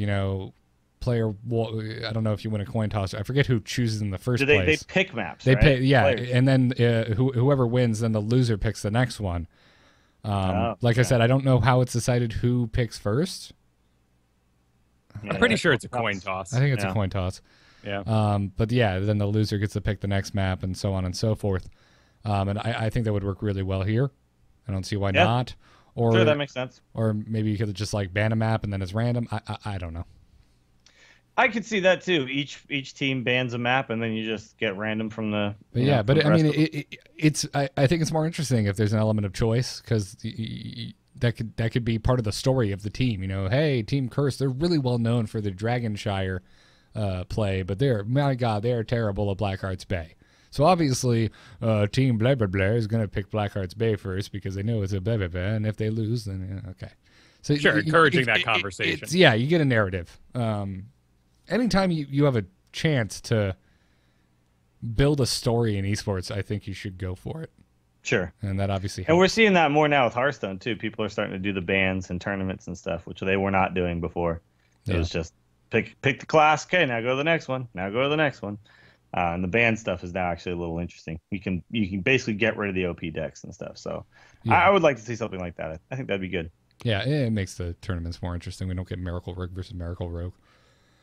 Player, I don't know if you win a coin toss. I forget who chooses in the first place. They pick maps. They right? pick, yeah, Players. and then whoever wins, then the loser picks the next one. I said, I don't know how it's decided who picks first. Yeah, I'm pretty sure it's a coin toss. I think it's a coin toss. Yeah. But yeah, then the loser gets to pick the next map and so on and so forth. And I think that would work really well here. I don't see why not. Or sure, that makes sense. Or maybe you could just like ban a map and then it's random. I don't know. I could see that too. Each team bans a map and then you just get random from the. I think it's more interesting if there's an element of choice, because that could be part of the story of the team. Hey, Team Curse, they're really well known for the Dragonshire play, but they are terrible at Blackheart's Bay. So obviously, Team blah blah blah is going to pick Blackheart's Bay first because they know it's a blah blah blah, and if they lose, then okay. So sure, encouraging that conversation. You get a narrative. Anytime you have a chance to build a story in esports, I think you should go for it. Sure. And that obviously helps. And we're seeing that more now with Hearthstone too. People are starting to do the bans and tournaments and stuff, which they were not doing before. It was just pick the class. Okay, now go to the next one. Now go to the next one. And the ban stuff is now actually a little interesting. You can basically get rid of the OP decks and stuff. So I would like to see something like that. I think that'd be good. Yeah, it makes the tournaments more interesting. We don't get Miracle Rogue versus Miracle Rogue.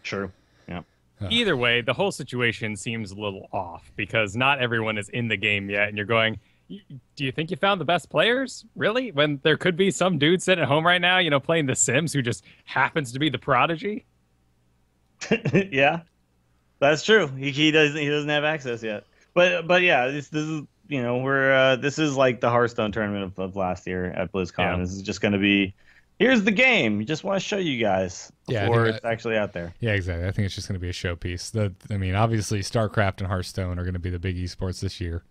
True. Yeah. Either way, the whole situation seems a little off because not everyone is in the game yet, and you're going, do you think you found the best players? Really? When there could be some dude sitting at home right now, playing The Sims who just happens to be the prodigy? Yeah, that's true. He doesn't have access yet. But yeah, this is this is like the Hearthstone tournament of last year at BlizzCon. Yeah. This is just going to be, here's the game. You just want to show you guys before it's actually out there. Yeah, exactly. I think it's just going to be a showpiece. Obviously, StarCraft and Hearthstone are going to be the big esports this year.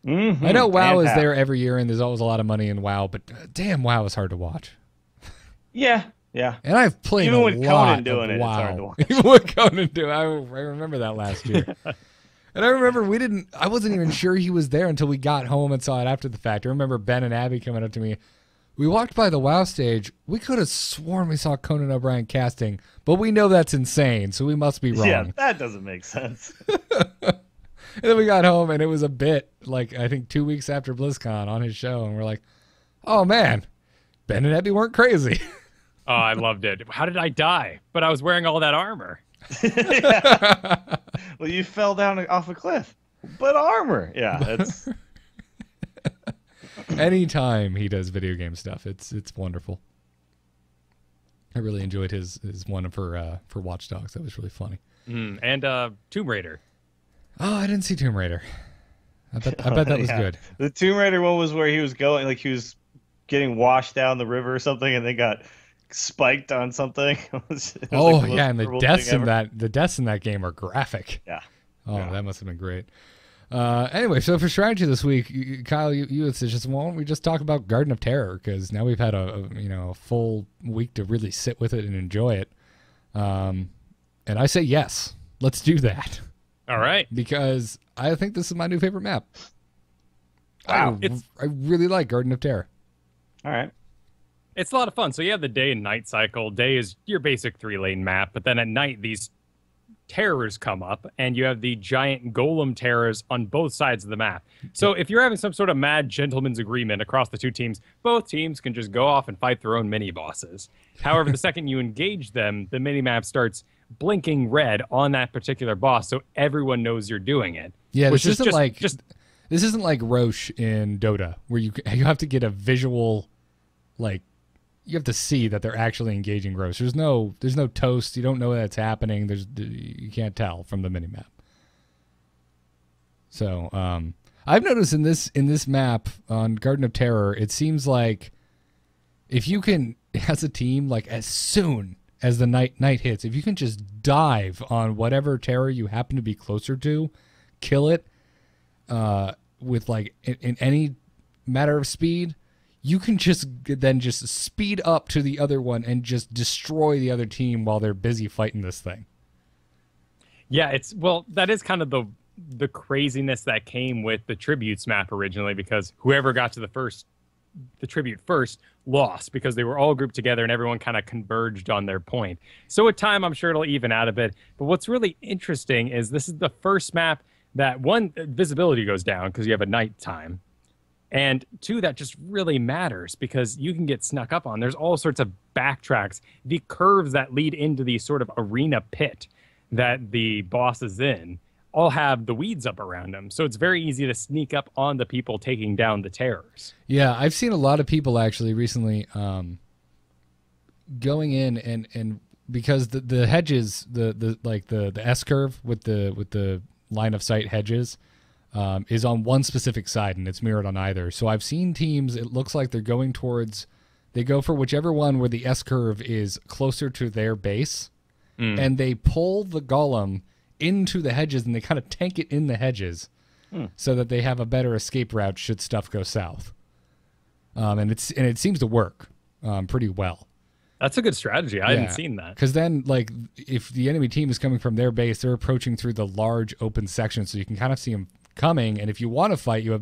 Mm-hmm. I know WoW is there every year, and there's always a lot of money in WoW, but damn, WoW is hard to watch. Yeah. And I've played even a with lot Conan doing it, WoW. it's hard to watch. Even with Conan doing it, I remember that last year. And I remember I wasn't even sure he was there until we got home and saw it after the fact. I remember Ben and Abby coming up to me. We walked by the WoW stage. We could have sworn we saw Conan O'Brien casting, but we know that's insane, so we must be wrong. Yeah, that doesn't make sense. And then we got home, and it was a bit, I think 2 weeks after BlizzCon on his show, and we're like, oh, man, Ben and Abby weren't crazy. Oh, I loved it. How did I die? But I was wearing all that armor. Well, you fell down off a cliff, but armor. Yeah, that's... Anytime he does video game stuff, it's wonderful. I really enjoyed his one for Watch Dogs. That was really funny. And Tomb Raider. Oh, I didn't see Tomb Raider. I bet that was good. The Tomb Raider one was where he was going, he was getting washed down the river or something, and they got spiked on something. It was and the deaths in that game are graphic. Yeah. That must have been great. Anyway, so for strategy this week, Kyle, you had suggested, why don't we just talk about Garden of Terror, because now we've had a full week to really sit with it and enjoy it. And I say yes, let's do that. All right. Because I think this is my new favorite map. Wow. I really like Garden of Terror. All right. It's a lot of fun. So you have the day and night cycle. Day is your basic 3-lane map, but then at night these terrors come up, and you have the giant golem terrors on both sides of the map. So if you're having some sort of mad gentleman's agreement across the two teams, both teams can just go off and fight their own mini bosses. However, the second you engage them, the mini map starts blinking red on that particular boss, so everyone knows you're doing it. Yeah, this isn't like Roche in Dota, where you have to get a visual, like, you have to see that they're actually engaging Roche. There's no toast. You don't know that's happening. You can't tell from the minimap. So I've noticed in this map on Garden of Terror, it seems like if you can, as a team, like as soon as the night hits, if you can just dive on whatever terror you happen to be closer to, kill it with like in any matter of speed, you can just speed up to the other one and just destroy the other team while they're busy fighting this thing. Yeah, that is kind of the craziness that came with the tributes map originally, because whoever got to the tribute first lost, because they were all grouped together and everyone kind of converged on their point. So with time, I'm sure it'll even out a bit. But what's really interesting is this is the first map that, one, visibility goes down because you have a nighttime, and two, that just really matters because you can get snuck up on. There's all sorts of backtracks, the curves that lead into the sort of arena pit that the boss is in all have the weeds up around them. So it's very easy to sneak up on the people taking down the terrors. Yeah, I've seen a lot of people actually recently going in and because the hedges, the S curve with the line of sight hedges is on one specific side and it's mirrored on either. So I've seen teams, it looks like they go for whichever one where the S curve is closer to their base, and they pull the golem into the hedges and they kind of tank it in the hedges so that they have a better escape route should stuff go south. And it seems to work pretty well. That's a good strategy. I hadn't seen that. Because then, like, if the enemy team is coming from their base, they're approaching through the large open section, so you can kind of see them coming. And if you want to fight, you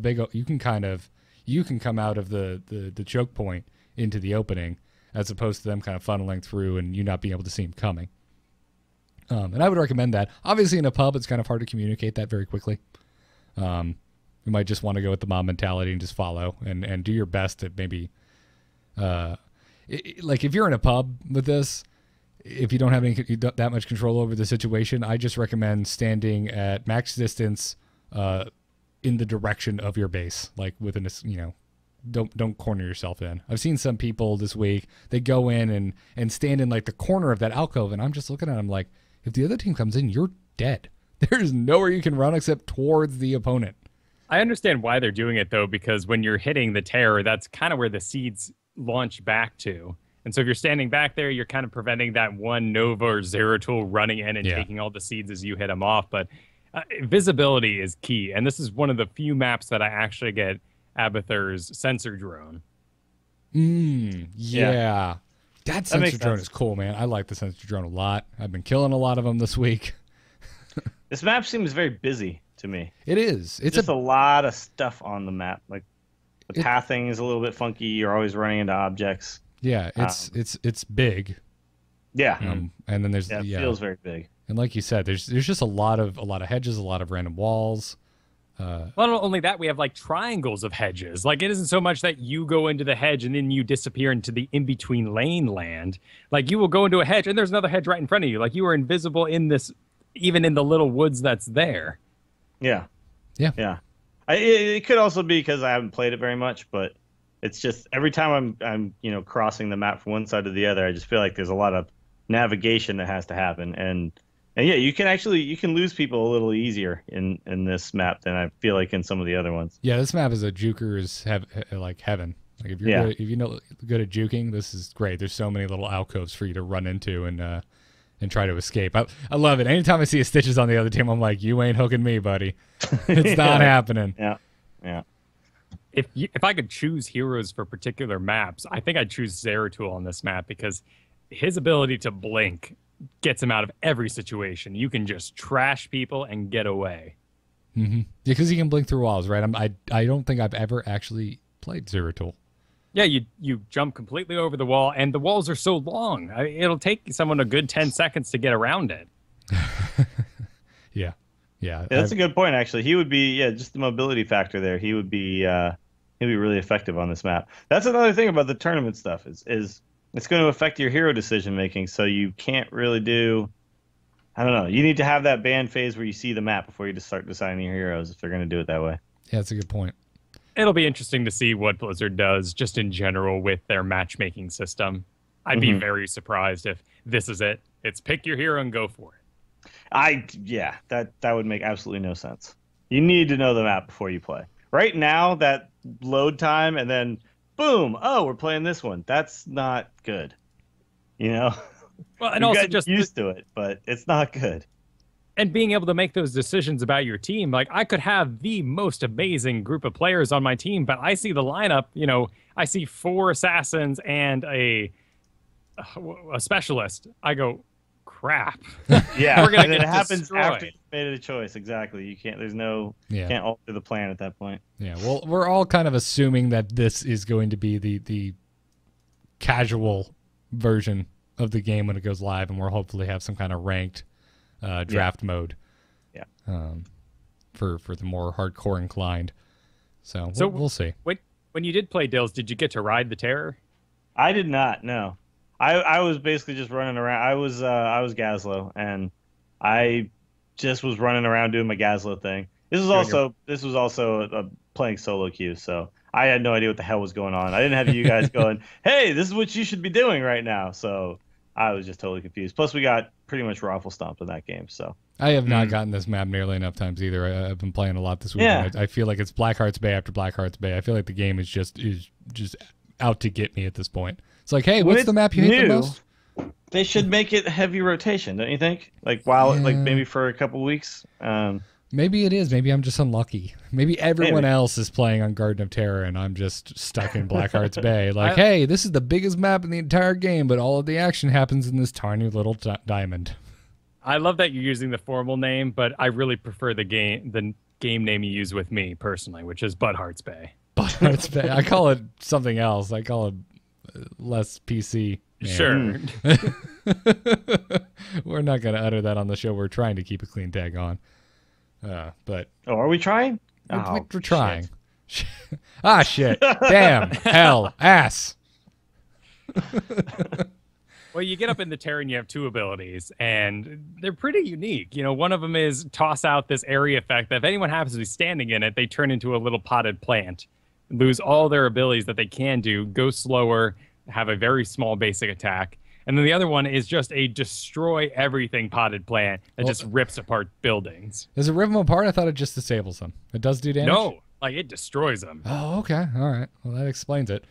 can come out of the choke point into the opening, as opposed to them kind of funneling through and you not being able to see them coming. And I would recommend that. Obviously, in a pub, it's kind of hard to communicate that very quickly. You might just want to go with the mob mentality and just follow and do your best to maybe. Like if you're in a pub with this, if you don't have that much control over the situation, I just recommend standing at max distance in the direction of your base, like within a, don't corner yourself in. I've seen some people this week, they go in and stand in like the corner of that alcove, and I'm just looking at them like, if the other team comes in, you're dead. There's nowhere you can run except towards the opponent. I understand why they're doing it, though, because when you're hitting the terror, that's kind of where the seeds launch back to. And so if you're standing back there, you're kind of preventing that one Nova or Zeratul running in and taking all the seeds as you hit them off. But visibility is key. And this is one of the few maps that I actually get Abathur's sensor drone. Yeah. That sensor drone is cool, man. I like the sensor drone a lot. I've been killing a lot of them this week. This map seems very busy to me. It is. It's just a lot of stuff on the map. Like the pathing is a little bit funky. You're always running into objects. Yeah, it's big. Yeah, and then there's it feels very big. And like you said, there's just a lot of hedges, a lot of random walls. Well, not only that, we have like triangles of hedges. Like it isn't so much that you go into the hedge and then you disappear into the in-between lane land. Like you will go into a hedge and there's another hedge right in front of you. Like you are invisible in this, even in the little woods that's there. Yeah. Yeah. It could also be because I haven't played it very much, but it's just every time I'm crossing the map from one side to the other, I just feel like there's a lot of navigation that has to happen, and yeah, you can lose people a little easier in this map than I feel like in some of the other ones. Yeah, this map is a juker's like heaven. Like if you're good at juking, this is great. There's so many little alcoves for you to run into and try to escape. I love it. Anytime I see a Stitches on the other team, I'm like, you ain't hooking me, buddy. It's not happening. Yeah. If I could choose heroes for particular maps, I think I'd choose Zeratul on this map because his ability to blink gets him out of every situation. You can just trash people and get away. Mm-hmm. Because he can blink through walls, right? I don't think I've ever actually played Zeratul. Yeah, you jump completely over the wall, and the walls are so long. It'll take someone a good 10 seconds to get around it. Yeah, that's a good point, actually. He would be, just the mobility factor there. He would be, he'd be really effective on this map. That's another thing about the tournament stuff is it's going to affect your hero decision making. So you can't really do I don't know. You need to have that ban phase where you see the map before you just start designing your heroes if they're going to do it that way. Yeah, that's a good point. It'll be interesting to see what Blizzard does just in general with their matchmaking system. I'd be very surprised if this is it. It's pick your hero and go for it. Yeah, that would make absolutely no sense. You need to know the map before you play. Right now, that load time and then boom, oh, we're playing this one. That's not good. You know? Well, and also just used to it, but it's not good. And being able to make those decisions about your team, like I could have the most amazing group of players on my team, but I see the lineup, I see 4 assassins and a specialist. I go, crap. Yeah, we're gonna and get it happens destroyed. after you made a choice. Exactly. You can't. You can't alter the plan at that point. Yeah. Well, we're all kind of assuming that this is going to be the casual version of the game when it goes live, and we'll hopefully have some kind of ranked draft mode. Yeah. For the more hardcore inclined. So we'll see. When you did play Dills, did you get to ride the Terror? I did not. No. I was basically just running around. I was Gazlo, and I just was running around doing my Gazlo thing. This was also playing solo queue, so I had no idea what the hell was going on. I didn't have you guys going, "Hey, this is what you should be doing right now." So I was just totally confused. Plus, we got pretty much raffle stomped in that game. So I have not gotten this map nearly enough times either. I've been playing a lot this week. Yeah. I feel like it's Blackheart's Bay after Blackheart's Bay. I feel like the game is just out to get me at this point. It's like, hey, what's the map you hate the most? They should make it heavy rotation, don't you think? Like maybe for a couple weeks. Maybe it is. Maybe I'm just unlucky. Maybe everyone else is playing on Garden of Terror and I'm just stuck in Blackheart's Bay. Like, hey, this is the biggest map in the entire game, but all of the action happens in this tiny little diamond. I love that you're using the formal name, but I really prefer the game name you use with me personally, which is Buttheart's Bay. Buttheart's Bay. I call it something else. I call it less PC. Man. Sure. We're not going to utter that on the show. We're trying to keep a clean tag on. But are we trying? We're trying. Shit. Damn. Hell. Ass. Well, you get up in the Terror and you have 2 abilities, and they're pretty unique. One of them is toss out this area effect that if anyone happens to be standing in it, they turn into a little potted plant, lose all their abilities that they can do, go slower, have a very small basic attack. And then the other one is just a destroy everything potted plant that just rips apart buildings. Does it rip them apart? I thought it just disables them. It does do damage? No, it destroys them. Oh, okay. All right. Well, that explains it.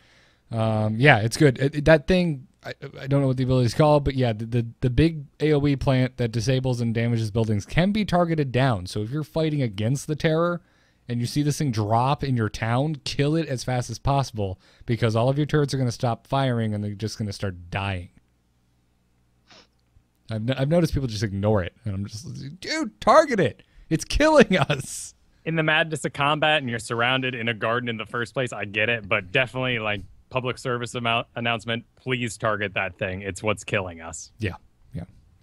Yeah, it's good. That thing, I don't know what the ability is called, but yeah, the big AoE plant that disables and damages buildings can be targeted down. So if you're fighting against the Terror and you see this thing drop in your town, kill it as fast as possible because all of your turrets are going to stop firing and they're just going to start dying. I've noticed people just ignore it, and I'm just like, dude, target it. It's killing us. In the madness of combat and you're surrounded in a garden in the first place, I get it, but definitely public service announcement, please target that thing. It's what's killing us. Yeah.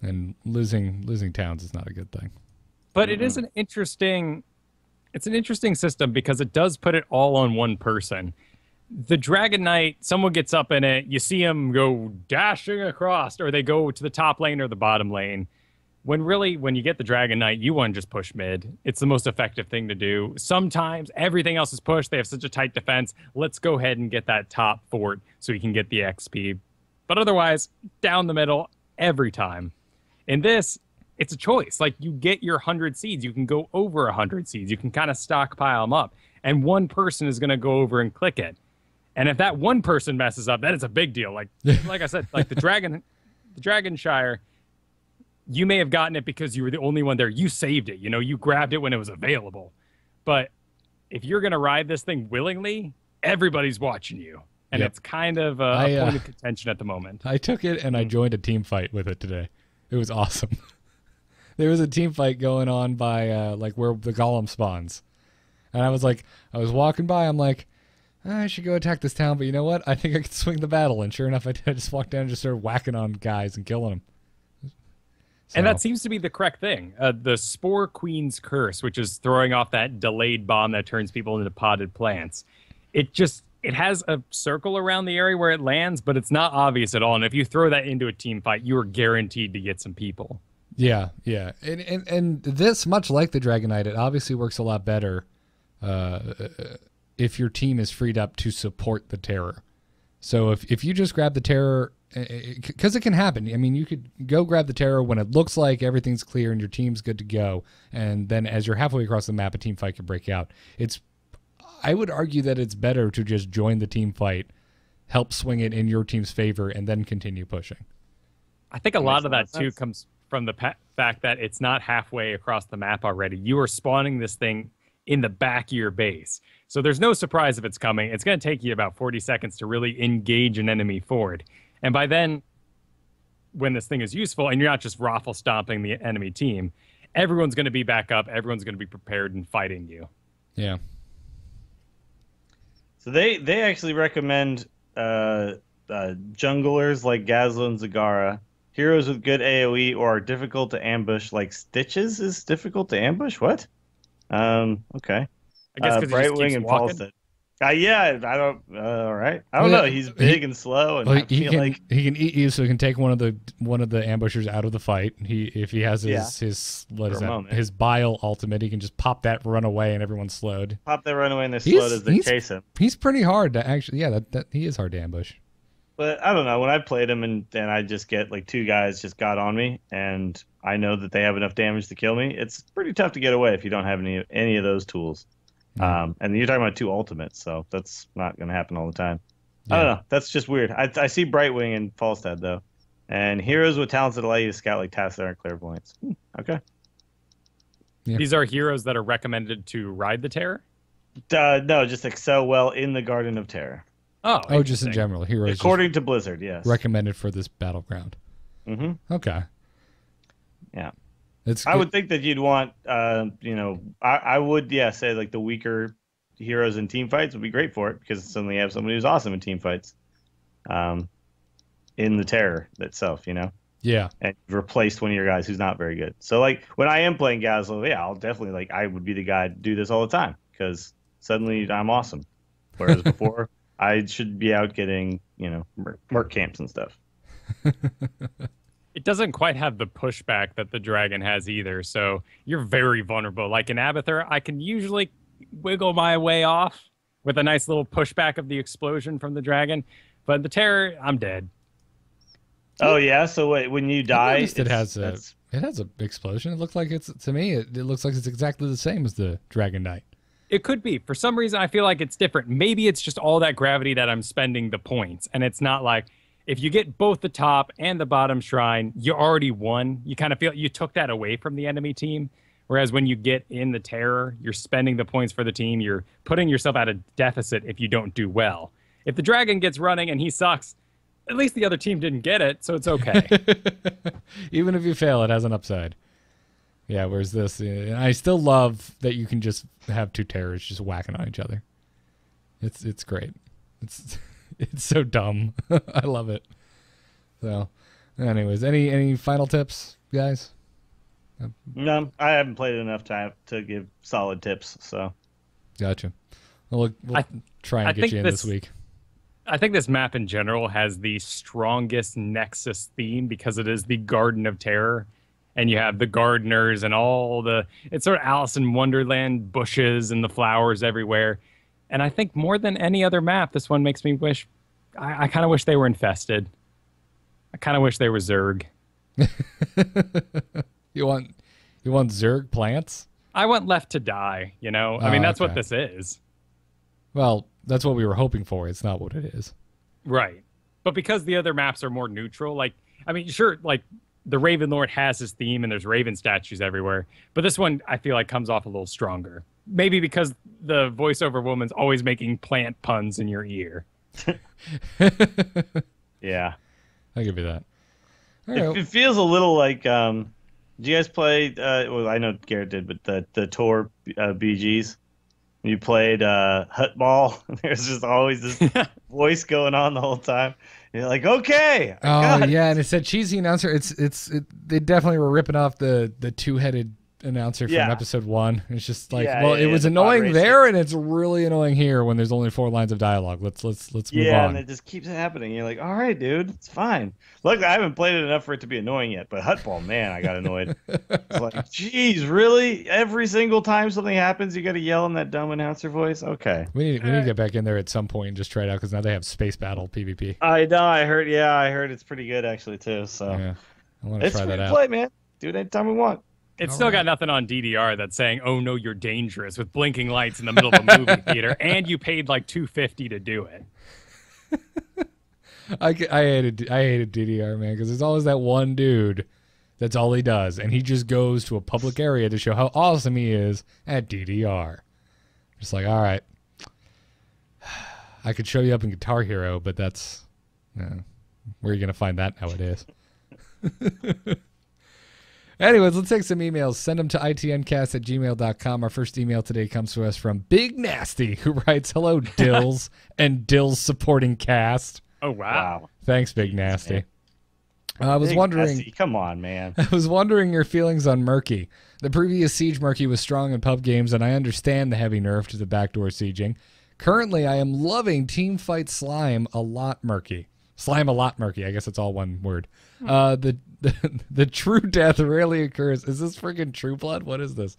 And losing towns is not a good thing. But it is an interesting system because it does put it all on one person. The Dragon Knight, someone gets up in it, you see them go dashing across, or they go to the top lane or the bottom lane. When you get the Dragon Knight, you want to just push mid. It's the most effective thing to do. Sometimes everything else is pushed. They have such a tight defense. Let's go ahead and get that top fort so we can get the XP. But otherwise, down the middle every time. In this, it's a choice. You get your 100 seeds. You can go over 100 seeds. You can kind of stockpile them up. And one person is going to go over and click it. And if that one person messes up, that is a big deal. Like I said, the Dragonshire, you may have gotten it because you were the only one there. You saved it. You grabbed it when it was available. But if you're going to ride this thing willingly, everybody's watching you. And it's kind of a point of contention at the moment. I took it and I joined a team fight with it today. It was awesome. There was a team fight going on by where the golem spawns. And I was walking by, I'm like, I should go attack this town, but you know what? I think I could swing the battle. And sure enough, I did. I just walked down and just started whacking on guys and killing them. So. And that seems to be the correct thing. The Spore Queen's Curse, which is throwing off that delayed bomb that turns people into potted plants. It has a circle around the area where it lands, but it's not obvious at all. And if you throw that into a team fight, you are guaranteed to get some people. Yeah, yeah. And this, much like the Dragon Knight, it obviously works a lot better if your team is freed up to support the terror. So if you just grab the terror, because it can happen. I mean, you could go grab the terror when it looks like everything's clear and your team's good to go, and then as you're halfway across the map, a team fight could break out. I would argue that it's better to just join the team fight, help swing it in your team's favor, and then continue pushing. I think a lot of that too comes from the fact that it's not halfway across the map already. You are spawning this thing in the back of your base. So there's no surprise if it's coming. It's going to take you about 40 seconds to really engage an enemy forward. And by then, when this thing is useful and you're not just raffle stomping the enemy team, everyone's going to be back up. Everyone's going to be prepared and fighting you. Yeah. So they actually recommend junglers like Gazlo and Zagara, heroes with good AoE or are difficult to ambush, like Stitches is difficult to ambush? What? Okay. I guess because Brightwing and Falstad. Yeah, I don't. All right. I don't know. He's big and slow, and he can eat you, so he can take one of the ambushers out of the fight. If he has his bile ultimate, he can just pop that, run away, and everyone's slowed. Pop that, run away, and they're slowed as they chase him. He's pretty hard to actually. Yeah, that he is hard to ambush. But I don't know. When I played him and I just get like two guys just got on me, and I know that they have enough damage to kill me. It's pretty tough to get away if you don't have any of those tools. And you're talking about two ultimates, so that's not going to happen all the time. Yeah. I don't know. That's just weird. I see Brightwing and Falstad, though. And heroes with talents that allow you to scout like Tassadar and Clairvoyance. Okay. Yeah. These are heroes that are recommended to ride the Terror? No, just excel well in the Garden of Terror. Oh, just in general. Heroes according to Blizzard, yes. Recommended for this battleground. Mm-hmm. Okay. Yeah. I would think that you'd want, I would, say like the weaker heroes in team fights would be great for it because suddenly you have somebody who's awesome in team fights, in the Terror itself, Yeah. And you've replaced one of your guys who's not very good. So like when I am playing Gazlo, I'll definitely I would be the guy to do this all the time because suddenly I'm awesome. Whereas before I should be out getting, merc camps and stuff. It doesn't quite have the pushback that the dragon has either, so you're very vulnerable. Like in Abathur, I can usually wiggle my way off with a nice little pushback of the explosion from the dragon, but the Terror, I'm dead. Oh yeah, so wait, when you die, it has a explosion. It looks like it looks like it's exactly the same as the Dragon Knight. It could be. For some reason, I feel like it's different. Maybe it's just all that gravity that I'm spending the points, and it's not like. If you get both the top and the bottom shrine, you already won. You kind of feel you took that away from the enemy team. Whereas when you get in the Terror, you're spending the points for the team. You're putting yourself at a deficit if you don't do well. If the dragon gets running and he sucks, at least the other team didn't get it, so it's okay. Even if you fail, it has an upside. Yeah, whereas this, I still love that you can just have two Terrors just whacking on each other. It's great. It's so dumb. I love it. So, anyways, any final tips, guys? No, I haven't played enough time to give solid tips. So, gotcha. We'll try and get you in this week. I think this map in general has the strongest Nexus theme because it is the Garden of Terror, and you have the gardeners and it's sort of Alice in Wonderland bushes and the flowers everywhere. And I think more than any other map, this one makes me wish... I kind of wish they were infested. I kind of wish they were Zerg. You want Zerg plants? I want left to die, I mean, that's what this is. Well, that's what we were hoping for. It's not what it is. Right. But because the other maps are more neutral, sure, the Raven Lord has his theme and there's Raven statues everywhere. But this one, I feel like, comes off a little stronger. Maybe because the voiceover woman's always making plant puns in your ear. Yeah. I'll give you that. It feels a little like, do you guys play, well, I know Garrett did, but the Tor BGs? You played Hutball. There's just always this voice going on the whole time. You're like, okay. Yeah, and it said cheesy announcer. They definitely were ripping off the two-headed announcer from Yeah. episode 1. It's just like, Yeah, well, yeah, it was the pod annoying racing. there, and it's really annoying here when there's only 4 lines of dialogue. Let's move Yeah, on. and it just keeps happening. You're like, all right, dude, it's fine. Look, I haven't played it enough for it to be annoying yet, but Hutball, man, I got annoyed. It's like, geez, really? Every single time something happens, you got to yell in that dumb announcer voice? Okay. We need to get back in there at some point and just try it out because now they have space battle PvP. I know. I heard it's pretty good actually too. So Yeah, I want to it's try free that to out. play, man. Do it anytime we want. It's All still right. got nothing on DDR that's saying, "Oh no, you're dangerous" with blinking lights in the middle of a movie theater, and you paid like $250 to do it. I hated DDR, man, because there's always that one dude that's all he does, and he just goes to a public area to show how awesome he is at DDR. Just like, all right, I could show you up in Guitar Hero, but that's where are you gonna find that nowadays? Anyways, let's take some emails. Send them to itncast@gmail.com. Our first email today comes to us from Big Nasty, who writes, "Hello, Dills and Dills supporting cast." Oh wow! Thanks, Big Nasty. I was Big wondering. Nessie, come on, man. I was wondering your feelings on Murky. The previous Siege Murky was strong in pub games, and I understand the heavy nerf to the backdoor sieging. Currently, I am loving Teamfight Slime a lot Murky. Slime a lot Murky. I guess it's all one word. The true death rarely occurs. Is this freaking True Blood? What is this?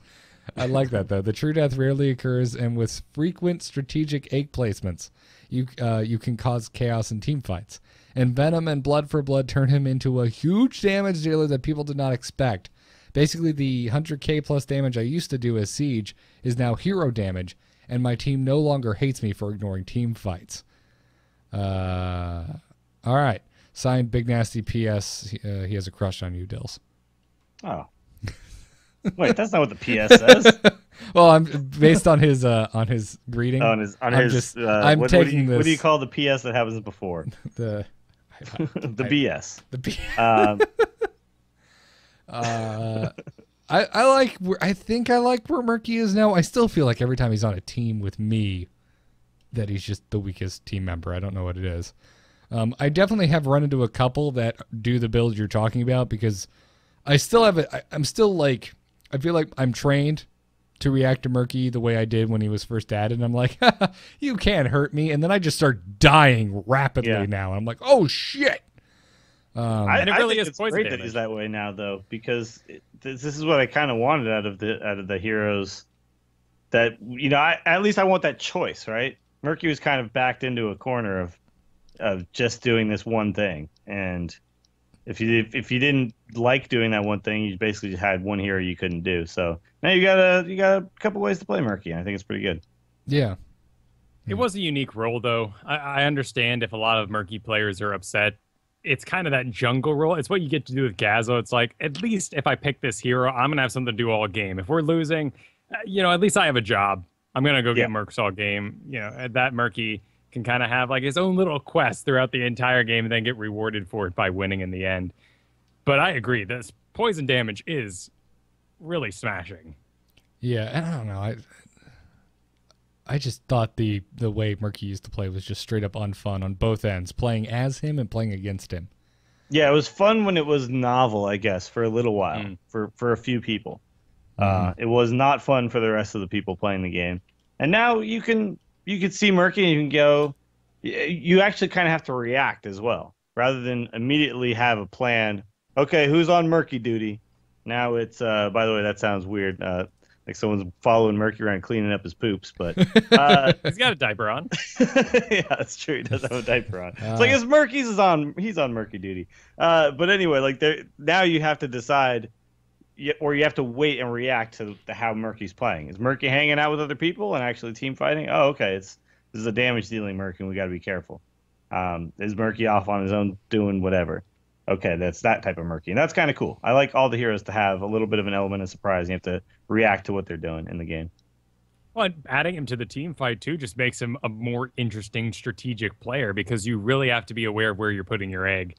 I like that though. The true death rarely occurs, and with frequent strategic egg placements, you can cause chaos in team fights. And Venom and Blood for Blood turn him into a huge damage dealer that people did not expect. Basically, the 100k plus damage I used to do as Siege is now hero damage, and my team no longer hates me for ignoring team fights. All right. Signed, Big Nasty PS. He has a crush on you, Dills. Oh. Wait, that's not what the PS says. Well, I'm based on his greeting. I'm I'm taking what this. What do you call the PS that happens before? The BS. the B. Um, I think I like where Murky is now. I still feel like every time he's on a team with me, that he's just the weakest team member. I don't know what it is. I definitely have run into a couple that do the build you're talking about because I still have it. I'm still like, I feel like I'm trained to react to Murky the way I did when he was first added. And I'm like, you can't hurt me. And then I just start dying rapidly now. And I'm like, oh shit. And it really is it's poison great damage. that he's that way now, though, because this is what I kind of wanted out of the heroes. That at least I want that choice, right? Murky was kind of backed into a corner of just doing this one thing, and if you didn't like doing that one thing, you basically just had one hero you couldn't do. So now you got a couple ways to play Murky, and I think it's pretty good. Yeah. It was a unique role, though. I understand if a lot of Murky players are upset. It's kind of that jungle role. It's what you get to do with Gazzo. It's like, at least if I pick this hero, I'm going to have something to do all game. If we're losing, at least I have a job. I'm going to go get Mercs all game. That Murky can kind of have like his own little quest throughout the entire game and then get rewarded for it by winning in the end. But I agree, this poison damage is really smashing. Yeah, and I don't know. I just thought the way Murky used to play was just straight up unfun on both ends, playing as him and playing against him. Yeah, it was fun when it was novel, I guess, for a little while, for a few people. It was not fun for the rest of the people playing the game. And now you can see Murky and you can go. You actually kind of have to react as well, rather than immediately have a plan. Okay, who's on Murky duty? Now it's. By the way, that sounds weird. Like someone's following Murky around cleaning up his poops, but He's got a diaper on. yeah, that's true. He does have a diaper on. It's like he's on Murky duty. But anyway, like now you have to decide, or you have to wait and react to how Murky's playing. Is Murky hanging out with other people and actually team fighting? Oh, okay, this is a damage dealing Murky, and we got to be careful. Is Murky off on his own doing whatever? Okay, that's that type of Murky, and that's kind of cool. I like all the heroes to have a little bit of an element of surprise. You have to react to what they're doing in the game. Well, adding him to the team fight, too, just makes him a more interesting strategic player because you really have to be aware of where you're putting your egg.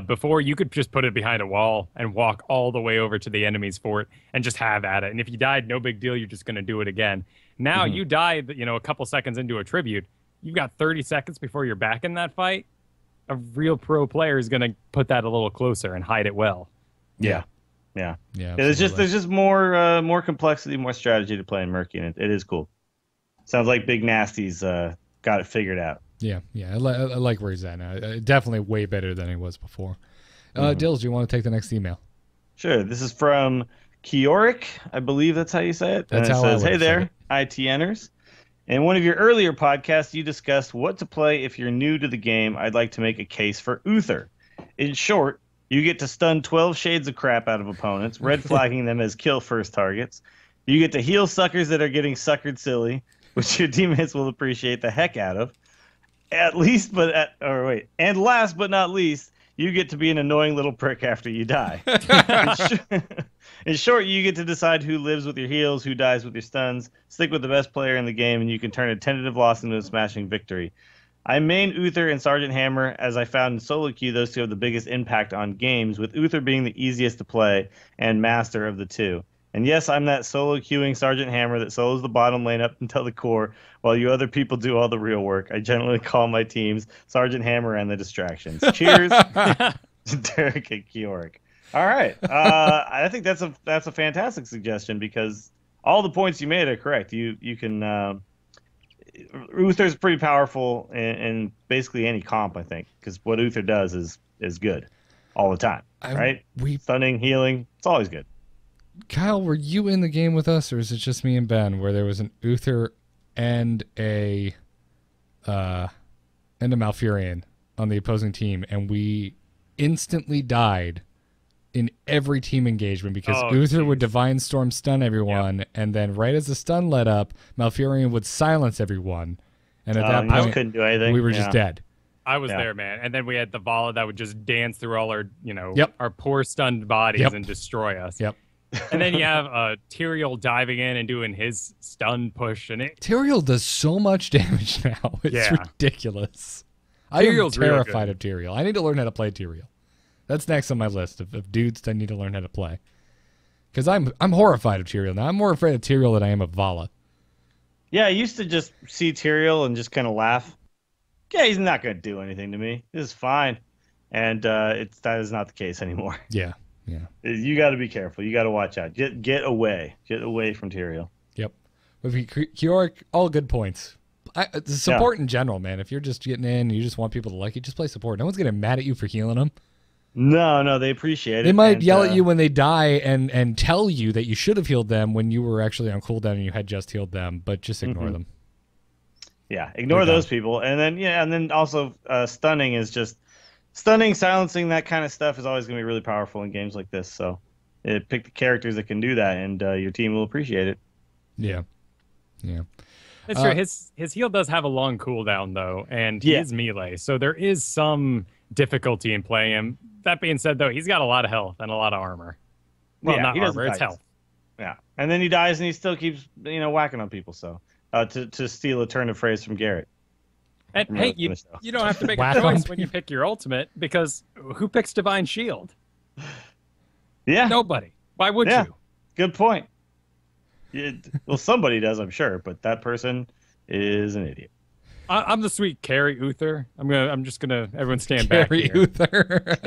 Before, you could just put it behind a wall and walk all the way over to the enemy's fort and just have at it. And if you died, no big deal. You're just going to do it again. Now, you die, a couple seconds into a tribute. You've got 30 seconds before you're back in that fight. A real pro player is going to put that a little closer and hide it well. Yeah. Yeah. Yeah. There's just more complexity, more strategy to play in Murky, and it is cool. Sounds like Big Nasty's got it figured out. Yeah. I like where he's at now. Definitely way better than he was before. Dills, do you want to take the next email? Sure. This is from Keoric. I believe that's how you say it. That's and it how says, I "Hey would say there, ITNers. In one of your earlier podcasts, you discussed what to play if you're new to the game. I'd like to make a case for Uther. In short, you get to stun 12 shades of crap out of opponents, red flagging them as kill first targets. You get to heal suckers that are getting suckered silly, which your teammates will appreciate the heck out of. And last but not least, you get to be an annoying little prick after you die. In short, you get to decide who lives with your heals, who dies with your stuns, stick with the best player in the game, and you can turn a tentative loss into a smashing victory. I main Uther and Sergeant Hammer, as I found in solo queue those two have the biggest impact on games, with Uther being the easiest to play and master of the two. And yes, I'm that solo queuing Sergeant Hammer that solos the bottom lane up until the core, while you other people do all the real work. I generally call my teams Sergeant Hammer and the distractions. Cheers, Derek and Keoric. All right, I think that's a fantastic suggestion because all the points you made are correct. You can Uther's pretty powerful in basically any comp, I think, because what Uther does is good all the time, right? Stunning, healing, it's always good. Kyle, were you in the game with us, or is it just me and Ben where there was an Uther and a Malfurion on the opposing team, and we instantly died in every team engagement because Uther would Divine Storm stun everyone, and then right as the stun let up, Malfurion would silence everyone, and at that point, couldn't do anything. We were just dead. I was there, man. And then we had the Vala that would just dance through all our, our poor stunned bodies and destroy us. Yep. And then you have Tyrael diving in and doing his stun push, and Tyrael does so much damage now. It's ridiculous. Tyrael's I am terrified of Tyrael. I need to learn how to play Tyrael. That's next on my list of dudes that I need to learn how to play. Because I'm horrified of Tyrael now. I'm more afraid of Tyrael than I am of Vala. Yeah, I used to just see Tyrael and just kind of laugh. Yeah, he's not going to do anything to me. This is fine. And that is not the case anymore. Yeah. You got to be careful. You got to watch out. Get away. Get away from Tyrael. Yep. With Keoric, all good points. The support in general, man. If you're just getting in and you just want people to like you, just play support. No one's getting mad at you for healing them. No, they appreciate it. They might yell at you when they die and tell you that you should have healed them when you were actually on cooldown and you had just healed them, but just ignore them. Yeah, ignore those people. And then also stunning is just stunning, silencing, that kind of stuff is always going to be really powerful in games like this. So pick the characters that can do that, and your team will appreciate it. Yeah. That's true. His heal does have a long cooldown, though, and he is melee, so there is some difficulty in playing him. That being said, though, he's got a lot of health and a lot of armor. Well, not armor, it's health. Yeah, and then he dies, and he still keeps whacking on people. So to steal a turn of phrase from Garrett. And hey, you don't have to make a choice when you pick your ultimate, because who picks Divine Shield? Yeah. Nobody. Why would you? Good point. Well, somebody does, I'm sure, but that person is an idiot. I'm the sweet carry Uther. I'm just gonna everyone stand back here. Carry Uther.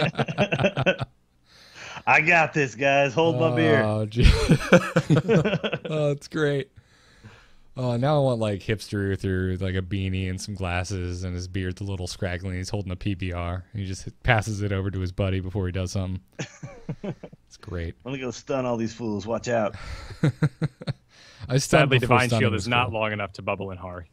I got this, guys. Hold my beer. Oh, it's great. Oh, now I want like hipster Uther with like a beanie and some glasses, and his beard's a little scraggly, and he's holding a PBR. And he just passes it over to his buddy before he does something. It's great. I'm gonna go stun all these fools. Watch out. Sadly, Divine Shield is not long enough to bubble in Hearth.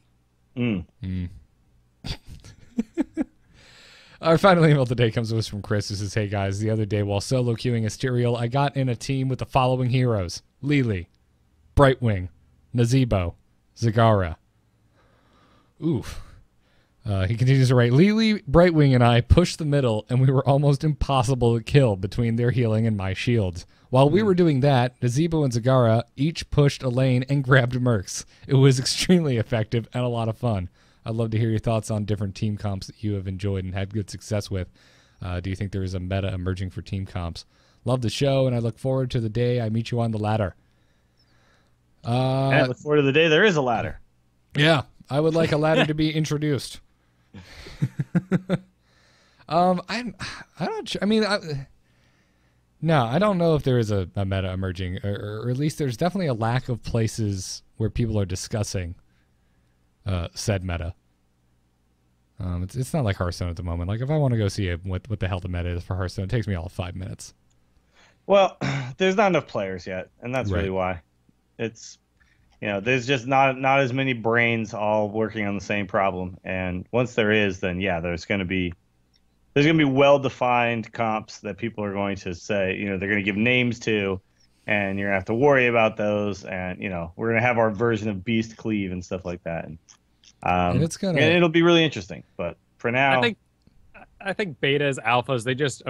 Our final email today comes to us from Chris, who says, "Hey guys, the other day while solo queuing Asterial, I got in a team with the following heroes: Lili, Brightwing, Nazebo, Zagara." Oof. He continues to write, "Lili, Brightwing, and I pushed the middle, and we were almost impossible to kill between their healing and my shields. While we were doing that, Nazebo and Zagara each pushed a lane and grabbed mercs. It was extremely effective and a lot of fun. I'd love to hear your thoughts on different team comps that you have enjoyed and had good success with. Do you think there is a meta emerging for team comps? Love the show, and I look forward to the day I meet you on the ladder." I look forward to the day there is a ladder. Yeah, I would like a ladder to be introduced. No, I don't know if there is a meta emerging, or at least there's definitely a lack of places where people are discussing said meta. It's not like Hearthstone at the moment. Like, if I want to go see what the hell the meta is for Hearthstone, it takes me all of 5 minutes. Well, there's not enough players yet, and that's really why. It's, there's just not as many brains all working on the same problem. And once there is, then yeah, there's going to be well-defined comps that people are going to say, they're going to give names to, and you're going to have to worry about those. And, we're going to have our version of Beast Cleave and stuff like that. And it'll be really interesting. But for now, I think betas, alphas, they just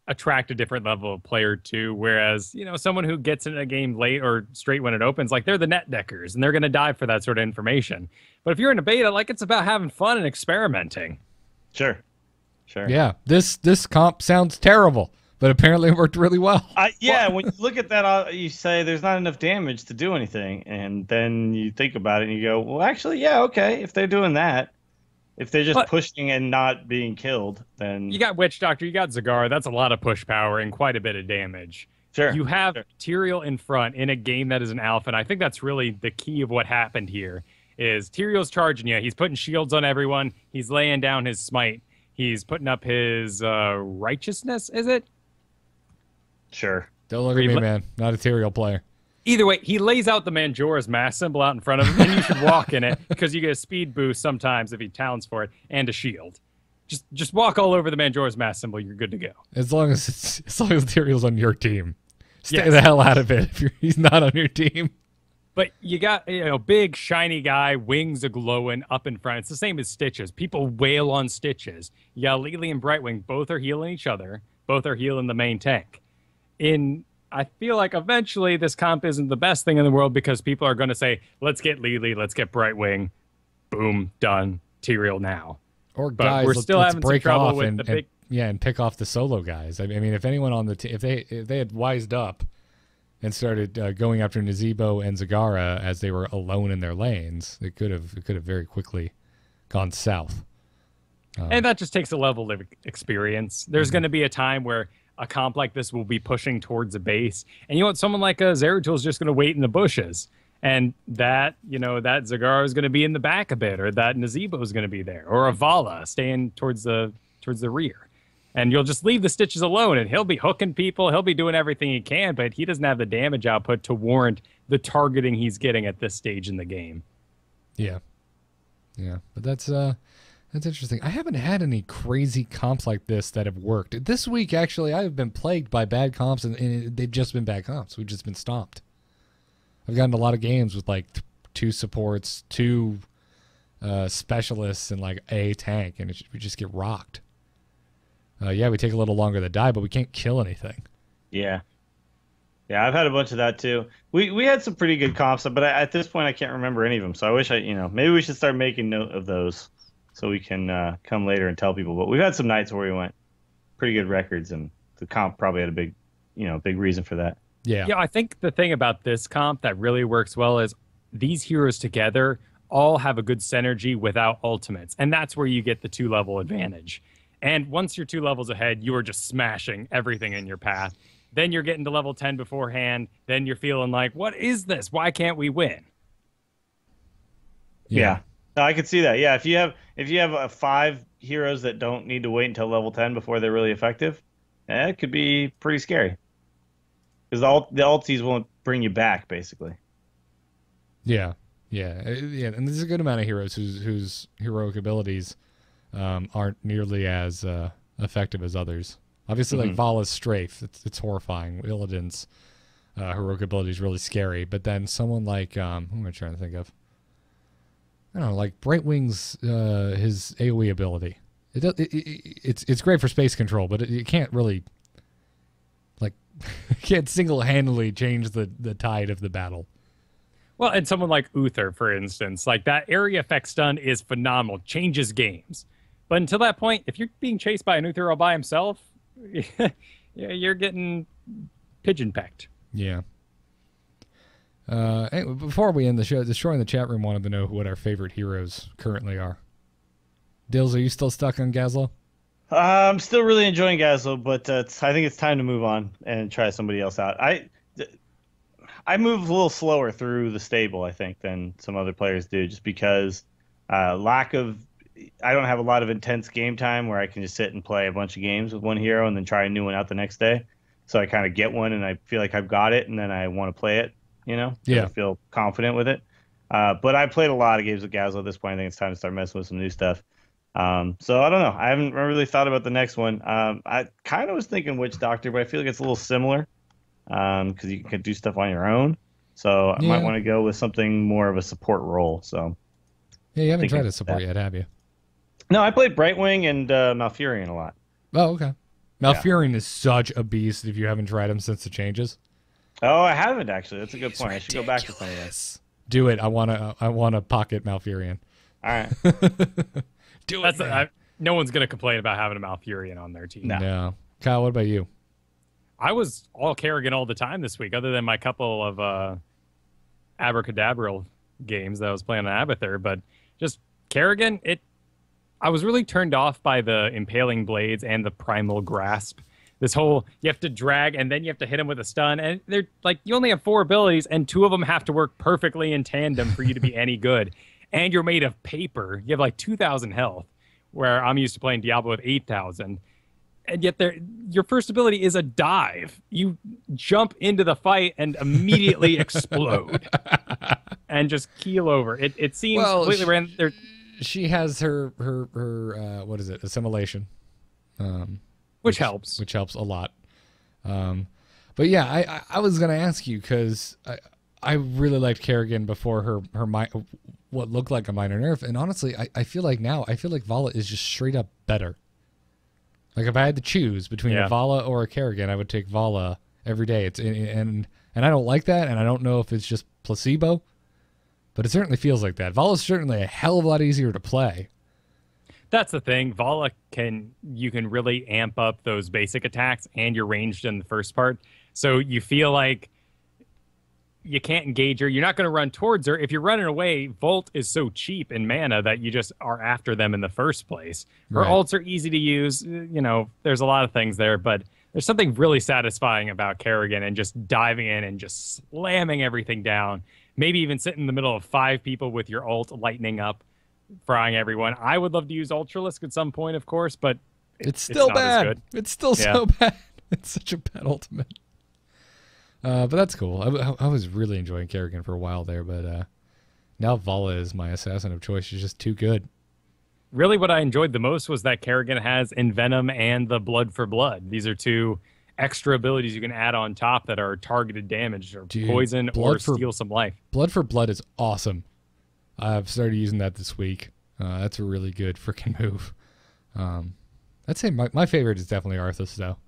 attract a different level of player too. Whereas, someone who gets in a game late or straight when it opens, like, they're the net deckers and they're going to dive for that sort of information. But if you're in a beta, like, it's about having fun and experimenting. Sure. Yeah, this comp sounds terrible, but apparently it worked really well. When you look at that, you say there's not enough damage to do anything, and then you think about it and you go, well, actually, yeah, okay, if they're doing that, if they're just pushing and not being killed, then... You got Witch Doctor, you got Zagara, that's a lot of push power and quite a bit of damage. Sure. You have Tyrael in front in a game that is an alpha, and I think that's really the key of what happened here, is Tyrael's charging you, he's putting shields on everyone, he's laying down his smite, he's putting up his righteousness, is it? Sure. Don't look at me, man. Not a Tyrael player. Either way, he lays out the Manjora's Mask symbol out in front of him, and you should walk in it, because you get a speed boost sometimes if he talents for it, and a shield. Just walk all over the Manjora's Mask symbol, you're good to go. As long as Tyrael's on your team. Stay the hell out of it if he's not on your team. But you got, big, shiny guy, wings are glowing up in front. It's the same as Stitches. People wail on Stitches. You got Lily and Brightwing. Both are healing each other. Both are healing the main tank. I feel like eventually this comp isn't the best thing in the world because people are going to say, let's get Lily, let's get Brightwing. Boom, done. Tyrael now. Or guys, we're still having some trouble with the big... and pick off the solo guys. I mean, if anyone on the team, if they had wised up and started going after Nazebo and Zagara as they were alone in their lanes, it could have very quickly gone south. And that just takes a level of experience. There's going to be a time where a comp like this will be pushing towards a base, and someone like Zeratul is just going to wait in the bushes, and that that Zagara is going to be in the back a bit, or that Nazebo is going to be there, or a Vala staying towards the rear. And you'll just leave the Stitches alone, and he'll be hooking people. He'll be doing everything he can, but he doesn't have the damage output to warrant the targeting he's getting at this stage in the game. Yeah. But that's interesting. I haven't had any crazy comps like this that have worked. This week, actually, I have been plagued by bad comps, and they've just been bad comps. We've just been stomped. I've gotten a lot of games with, like, 2 supports, 2 specialists, and, like, a tank, and we just get rocked. We take a little longer to die, but we can't kill anything. Yeah, I've had a bunch of that too. We had some pretty good comps, but at this point I can't remember any of them. So I wish maybe we should start making note of those so we can come later and tell people. But we've had some nights where we went pretty good records, and the comp probably had a big reason for that. Yeah, I think the thing about this comp that really works well is these heroes together all have a good synergy without ultimates, and that's where you get the 2-level advantage. And once you're 2 levels ahead, you are just smashing everything in your path. Then you're getting to level 10 beforehand. Then you're feeling like, what is this? Why can't we win? Yeah. No, I could see that. Yeah, if you have 5 heroes that don't need to wait until level 10 before they're really effective, it could be pretty scary. Because the ultis won't bring you back, basically. Yeah. And there's a good amount of heroes whose heroic abilities aren't nearly as effective as others. Obviously, like Vala's Strafe, it's horrifying. Illidan's heroic ability is really scary. But then someone like, who am I trying to think of? I don't know, like Brightwing's his AoE ability. It's great for space control, but it can't really, like, can't single-handedly change the tide of the battle. Well, and someone like Uther, for instance, like that area effect stun is phenomenal, changes games. But until that point, if you're being chased by an Uther all by himself, you're getting pigeon-pecked. Yeah. Anyway, before we end the show, Destroying the Chat Room wanted to know what our favorite heroes currently are. Dills, are you still stuck on Gazlo? I'm still really enjoying Gazlo, but I think it's time to move on and try somebody else out. I move a little slower through the stable, I think, than some other players do, just because lack of I don't have a lot of intense game time where I can just sit and play a bunch of games with one hero and then try a new one out the next day. So I kind of get one and I feel like I've got it, and then I want to play it, Yeah. I feel confident with it. But I played a lot of games with Gazlo at this point. I think it's time to start messing with some new stuff. So I don't know. I haven't really thought about the next one. I kind of was thinking Witch Doctor, but I feel like it's a little similar because you can do stuff on your own. So I might want to go with something more of a support role. So yeah, you haven't tried to support yet, have you? No, I played Brightwing and Malfurion a lot. Oh, okay. Malfurion is such a beast if you haven't tried him since the changes. Oh, I haven't actually. That's a good point. I should go back to some of this. Do it. I wanna pocket Malfurion. All right. Do it. No one's gonna complain about having a Malfurion on their team. No. Kyle, what about you? I was all Kerrigan all the time this week, other than my couple of abracadabral games that I was playing on Abathur. But just Kerrigan, I was really turned off by the Impaling Blades and the Primal Grasp. This whole, you have to drag and then you have to hit him with a stun. And they're like, you only have 4 abilities and 2 of them have to work perfectly in tandem for you to be any good. And you're made of paper. You have like 2,000 health, where I'm used to playing Diablo with 8,000. And yet your first ability is a dive. You jump into the fight and immediately explode and just keel over. It seems completely random. She has her what is it? Assimilation. Which helps. Which helps a lot. But yeah, I was gonna ask you because I really liked Kerrigan before her what looked like a minor nerf, and honestly, I feel like Vala is just straight up better. Like if I had to choose between a Vala or a Kerrigan, I would take Vala every day. And I don't like that, and I don't know if it's just placebo, but it certainly feels like that. Vala's certainly a hell of a lot easier to play. That's the thing. Vala you can really amp up those basic attacks, and you're ranged in the first part. So you feel like you can't engage her. You're not going to run towards her. If you're running away, Volt is so cheap in mana that you just are after them in the first place. Her ults are easy to use. There's a lot of things there, but there's something really satisfying about Kerrigan and just diving in and just slamming everything down. Maybe even sitting in the middle of 5 people with your ult lightning up, frying everyone. I would love to use Ultralisk at some point, of course, but it's still not bad. As good. It's still so bad. It's such a bad ultimate. But that's cool. I was really enjoying Kerrigan for a while there, but now Vala is my assassin of choice. She's just too good. Really, what I enjoyed the most was that Kerrigan has Envenom and the Blood for Blood. These are 2 extra abilities you can add on top that are targeted damage or poison or steal some life. Blood for Blood is awesome. I've started using that this week. That's a really good freaking move. I'd say my favorite is definitely Arthas, though.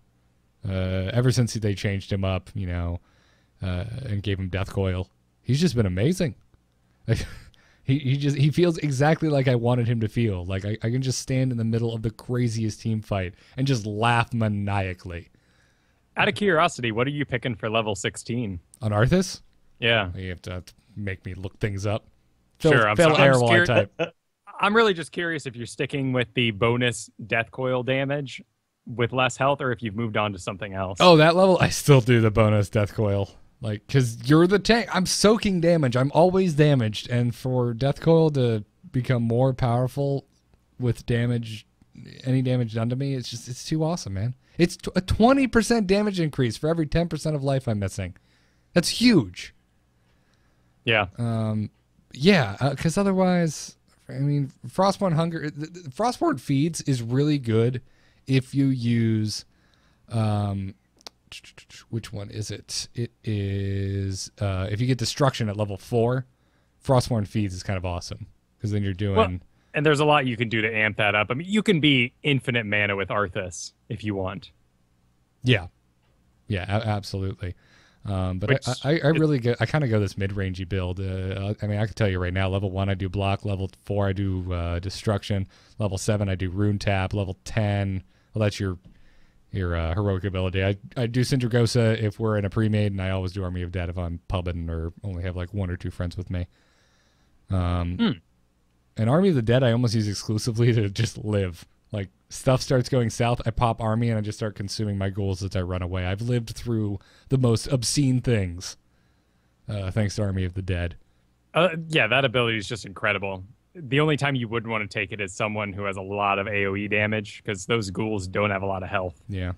Ever since they changed him up, and gave him Death Coil, he's just been amazing. He feels exactly like I wanted him to feel. Like I can just stand in the middle of the craziest team fight and just laugh maniacally. Out of curiosity, what are you picking for level 16? On Arthas? Yeah. You have to make me look things up. Sure, I'm really just curious if you're sticking with the bonus Death Coil damage with less health, or if you've moved on to something else. Oh, that level? I still do the bonus Death Coil. Like, because you're the tank. I'm soaking damage. I'm always damaged. And for Death Coil to become more powerful with damage, any damage done to me, it's too awesome, man. It's a 20% damage increase for every 10% of life I'm missing. That's huge. Yeah. Because otherwise, I mean, Frostborn Hunger, Frostborn Feeds is really good if you use, which one is it? It is, if you get Destruction at level 4, Frostborn Feeds is kind of awesome. Because then you're doing... Well, and there's a lot you can do to amp that up. I mean, you can be infinite mana with Arthas if you want. Yeah. Yeah, absolutely. But I kind of go this mid-rangey build. I mean, I can tell you right now, level 1 I do block, level 4 I do Destruction, level 7 I do Rune Tap, level 10, well, that's your heroic ability. I do Sindragosa if we're in a pre-made, and I always do Army of Dead if I'm pubbing or only have like 1 or 2 friends with me. And Army of the Dead I almost use exclusively to just live. Like, stuff starts going south, I pop army, and I just start consuming my ghouls as I run away. I've lived through the most obscene things, thanks to Army of the Dead. Yeah, that ability is just incredible. The only time you wouldn't want to take it is someone who has a lot of AoE damage, because those ghouls don't have a lot of health. Yeah.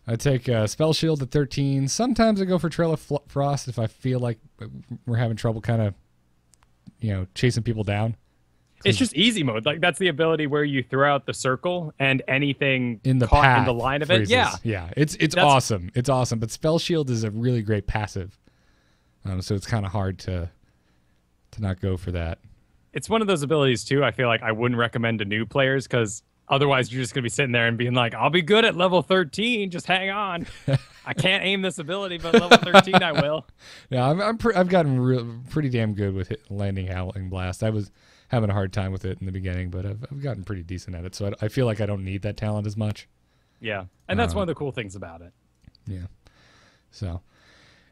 I take Spell Shield at 13. Sometimes I go for Trail of Frost if I feel like we're having trouble kind of, chasing people down. It's just easy mode. Like, that's the ability where you throw out the circle and anything in the caught path in the line of freezes. it. Yeah. Yeah. It's awesome. It's awesome. But Spell Shield is a really great passive. So it's kind of hard to not go for that. It's one of those abilities, too, I feel like I wouldn't recommend to new players, because otherwise you're just going to be sitting there and being like, I'll be good at level 13. Just hang on. I can't aim this ability, but level 13 I will. Yeah, I've gotten pretty damn good with landing Howling Blast. I was having a hard time with it in the beginning, but I've gotten pretty decent at it. So I feel like I don't need that talent as much. Yeah, and that's one of the cool things about it. Yeah. So,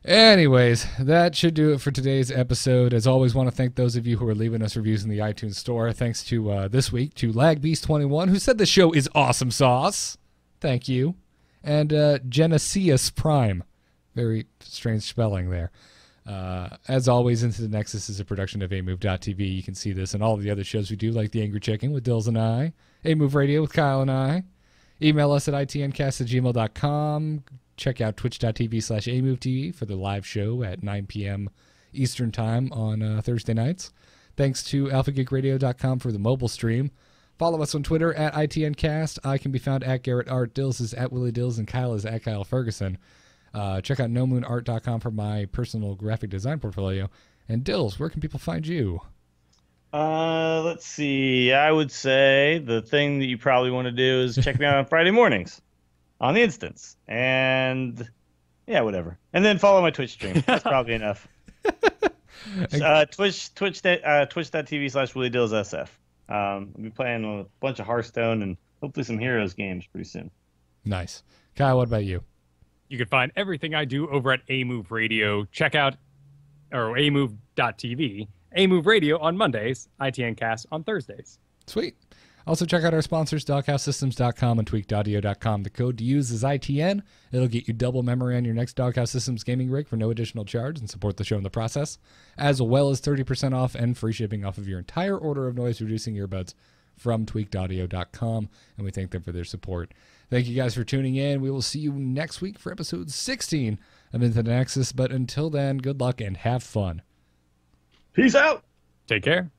anyways, that should do it for today's episode. As always, want to thank those of you who are leaving us reviews in the iTunes store. Thanks to this week to LagBeast21, who said the show is awesome sauce. Thank you. And Geneseus Prime. Very strange spelling there. As always, Into the Nexus is a production of amove.tv. You can see this and all of the other shows we do, like The Angry Chicken with Dills and I, Amove Radio with Kyle and I. Email us at itncast@gmail.com. Check out twitch.tv/amovetv for the live show at 9 p.m. Eastern Time on Thursday nights. Thanks to alphageekradio.com for the mobile stream. Follow us on Twitter at itncast. I can be found at Garrett Art. Dills is at Willie Dills, and Kyle is at Kyle Ferguson. Check out nomoonart.com for my personal graphic design portfolio. And Dills, where can people find you? Let's see. I would say the thing that you probably want to do is check me out on Friday mornings on the Instance. And yeah, whatever. And then follow my Twitch stream. That's probably enough. Twitch.tv/WillieDillsSF. I'll be playing a bunch of Hearthstone and hopefully some Heroes games pretty soon. Nice. Kyle, what about you? You can find everything I do over at Amove Radio. Check out amove.tv. Amove Radio on Mondays, ITNcast on Thursdays. Sweet. Also, check out our sponsors, DogHouseSystems.com and TweakedAudio.com. The code to use is ITN. It'll get you double memory on your next Doghouse Systems gaming rig for no additional charge and support the show in the process, as well as 30% off and free shipping off of your entire order of noise-reducing earbuds from TweakedAudio.com, and we thank them for their support. Thank you guys for tuning in. We will see you next week for episode 16 of Into the Nexus, but until then, good luck and have fun. Peace out. Take care.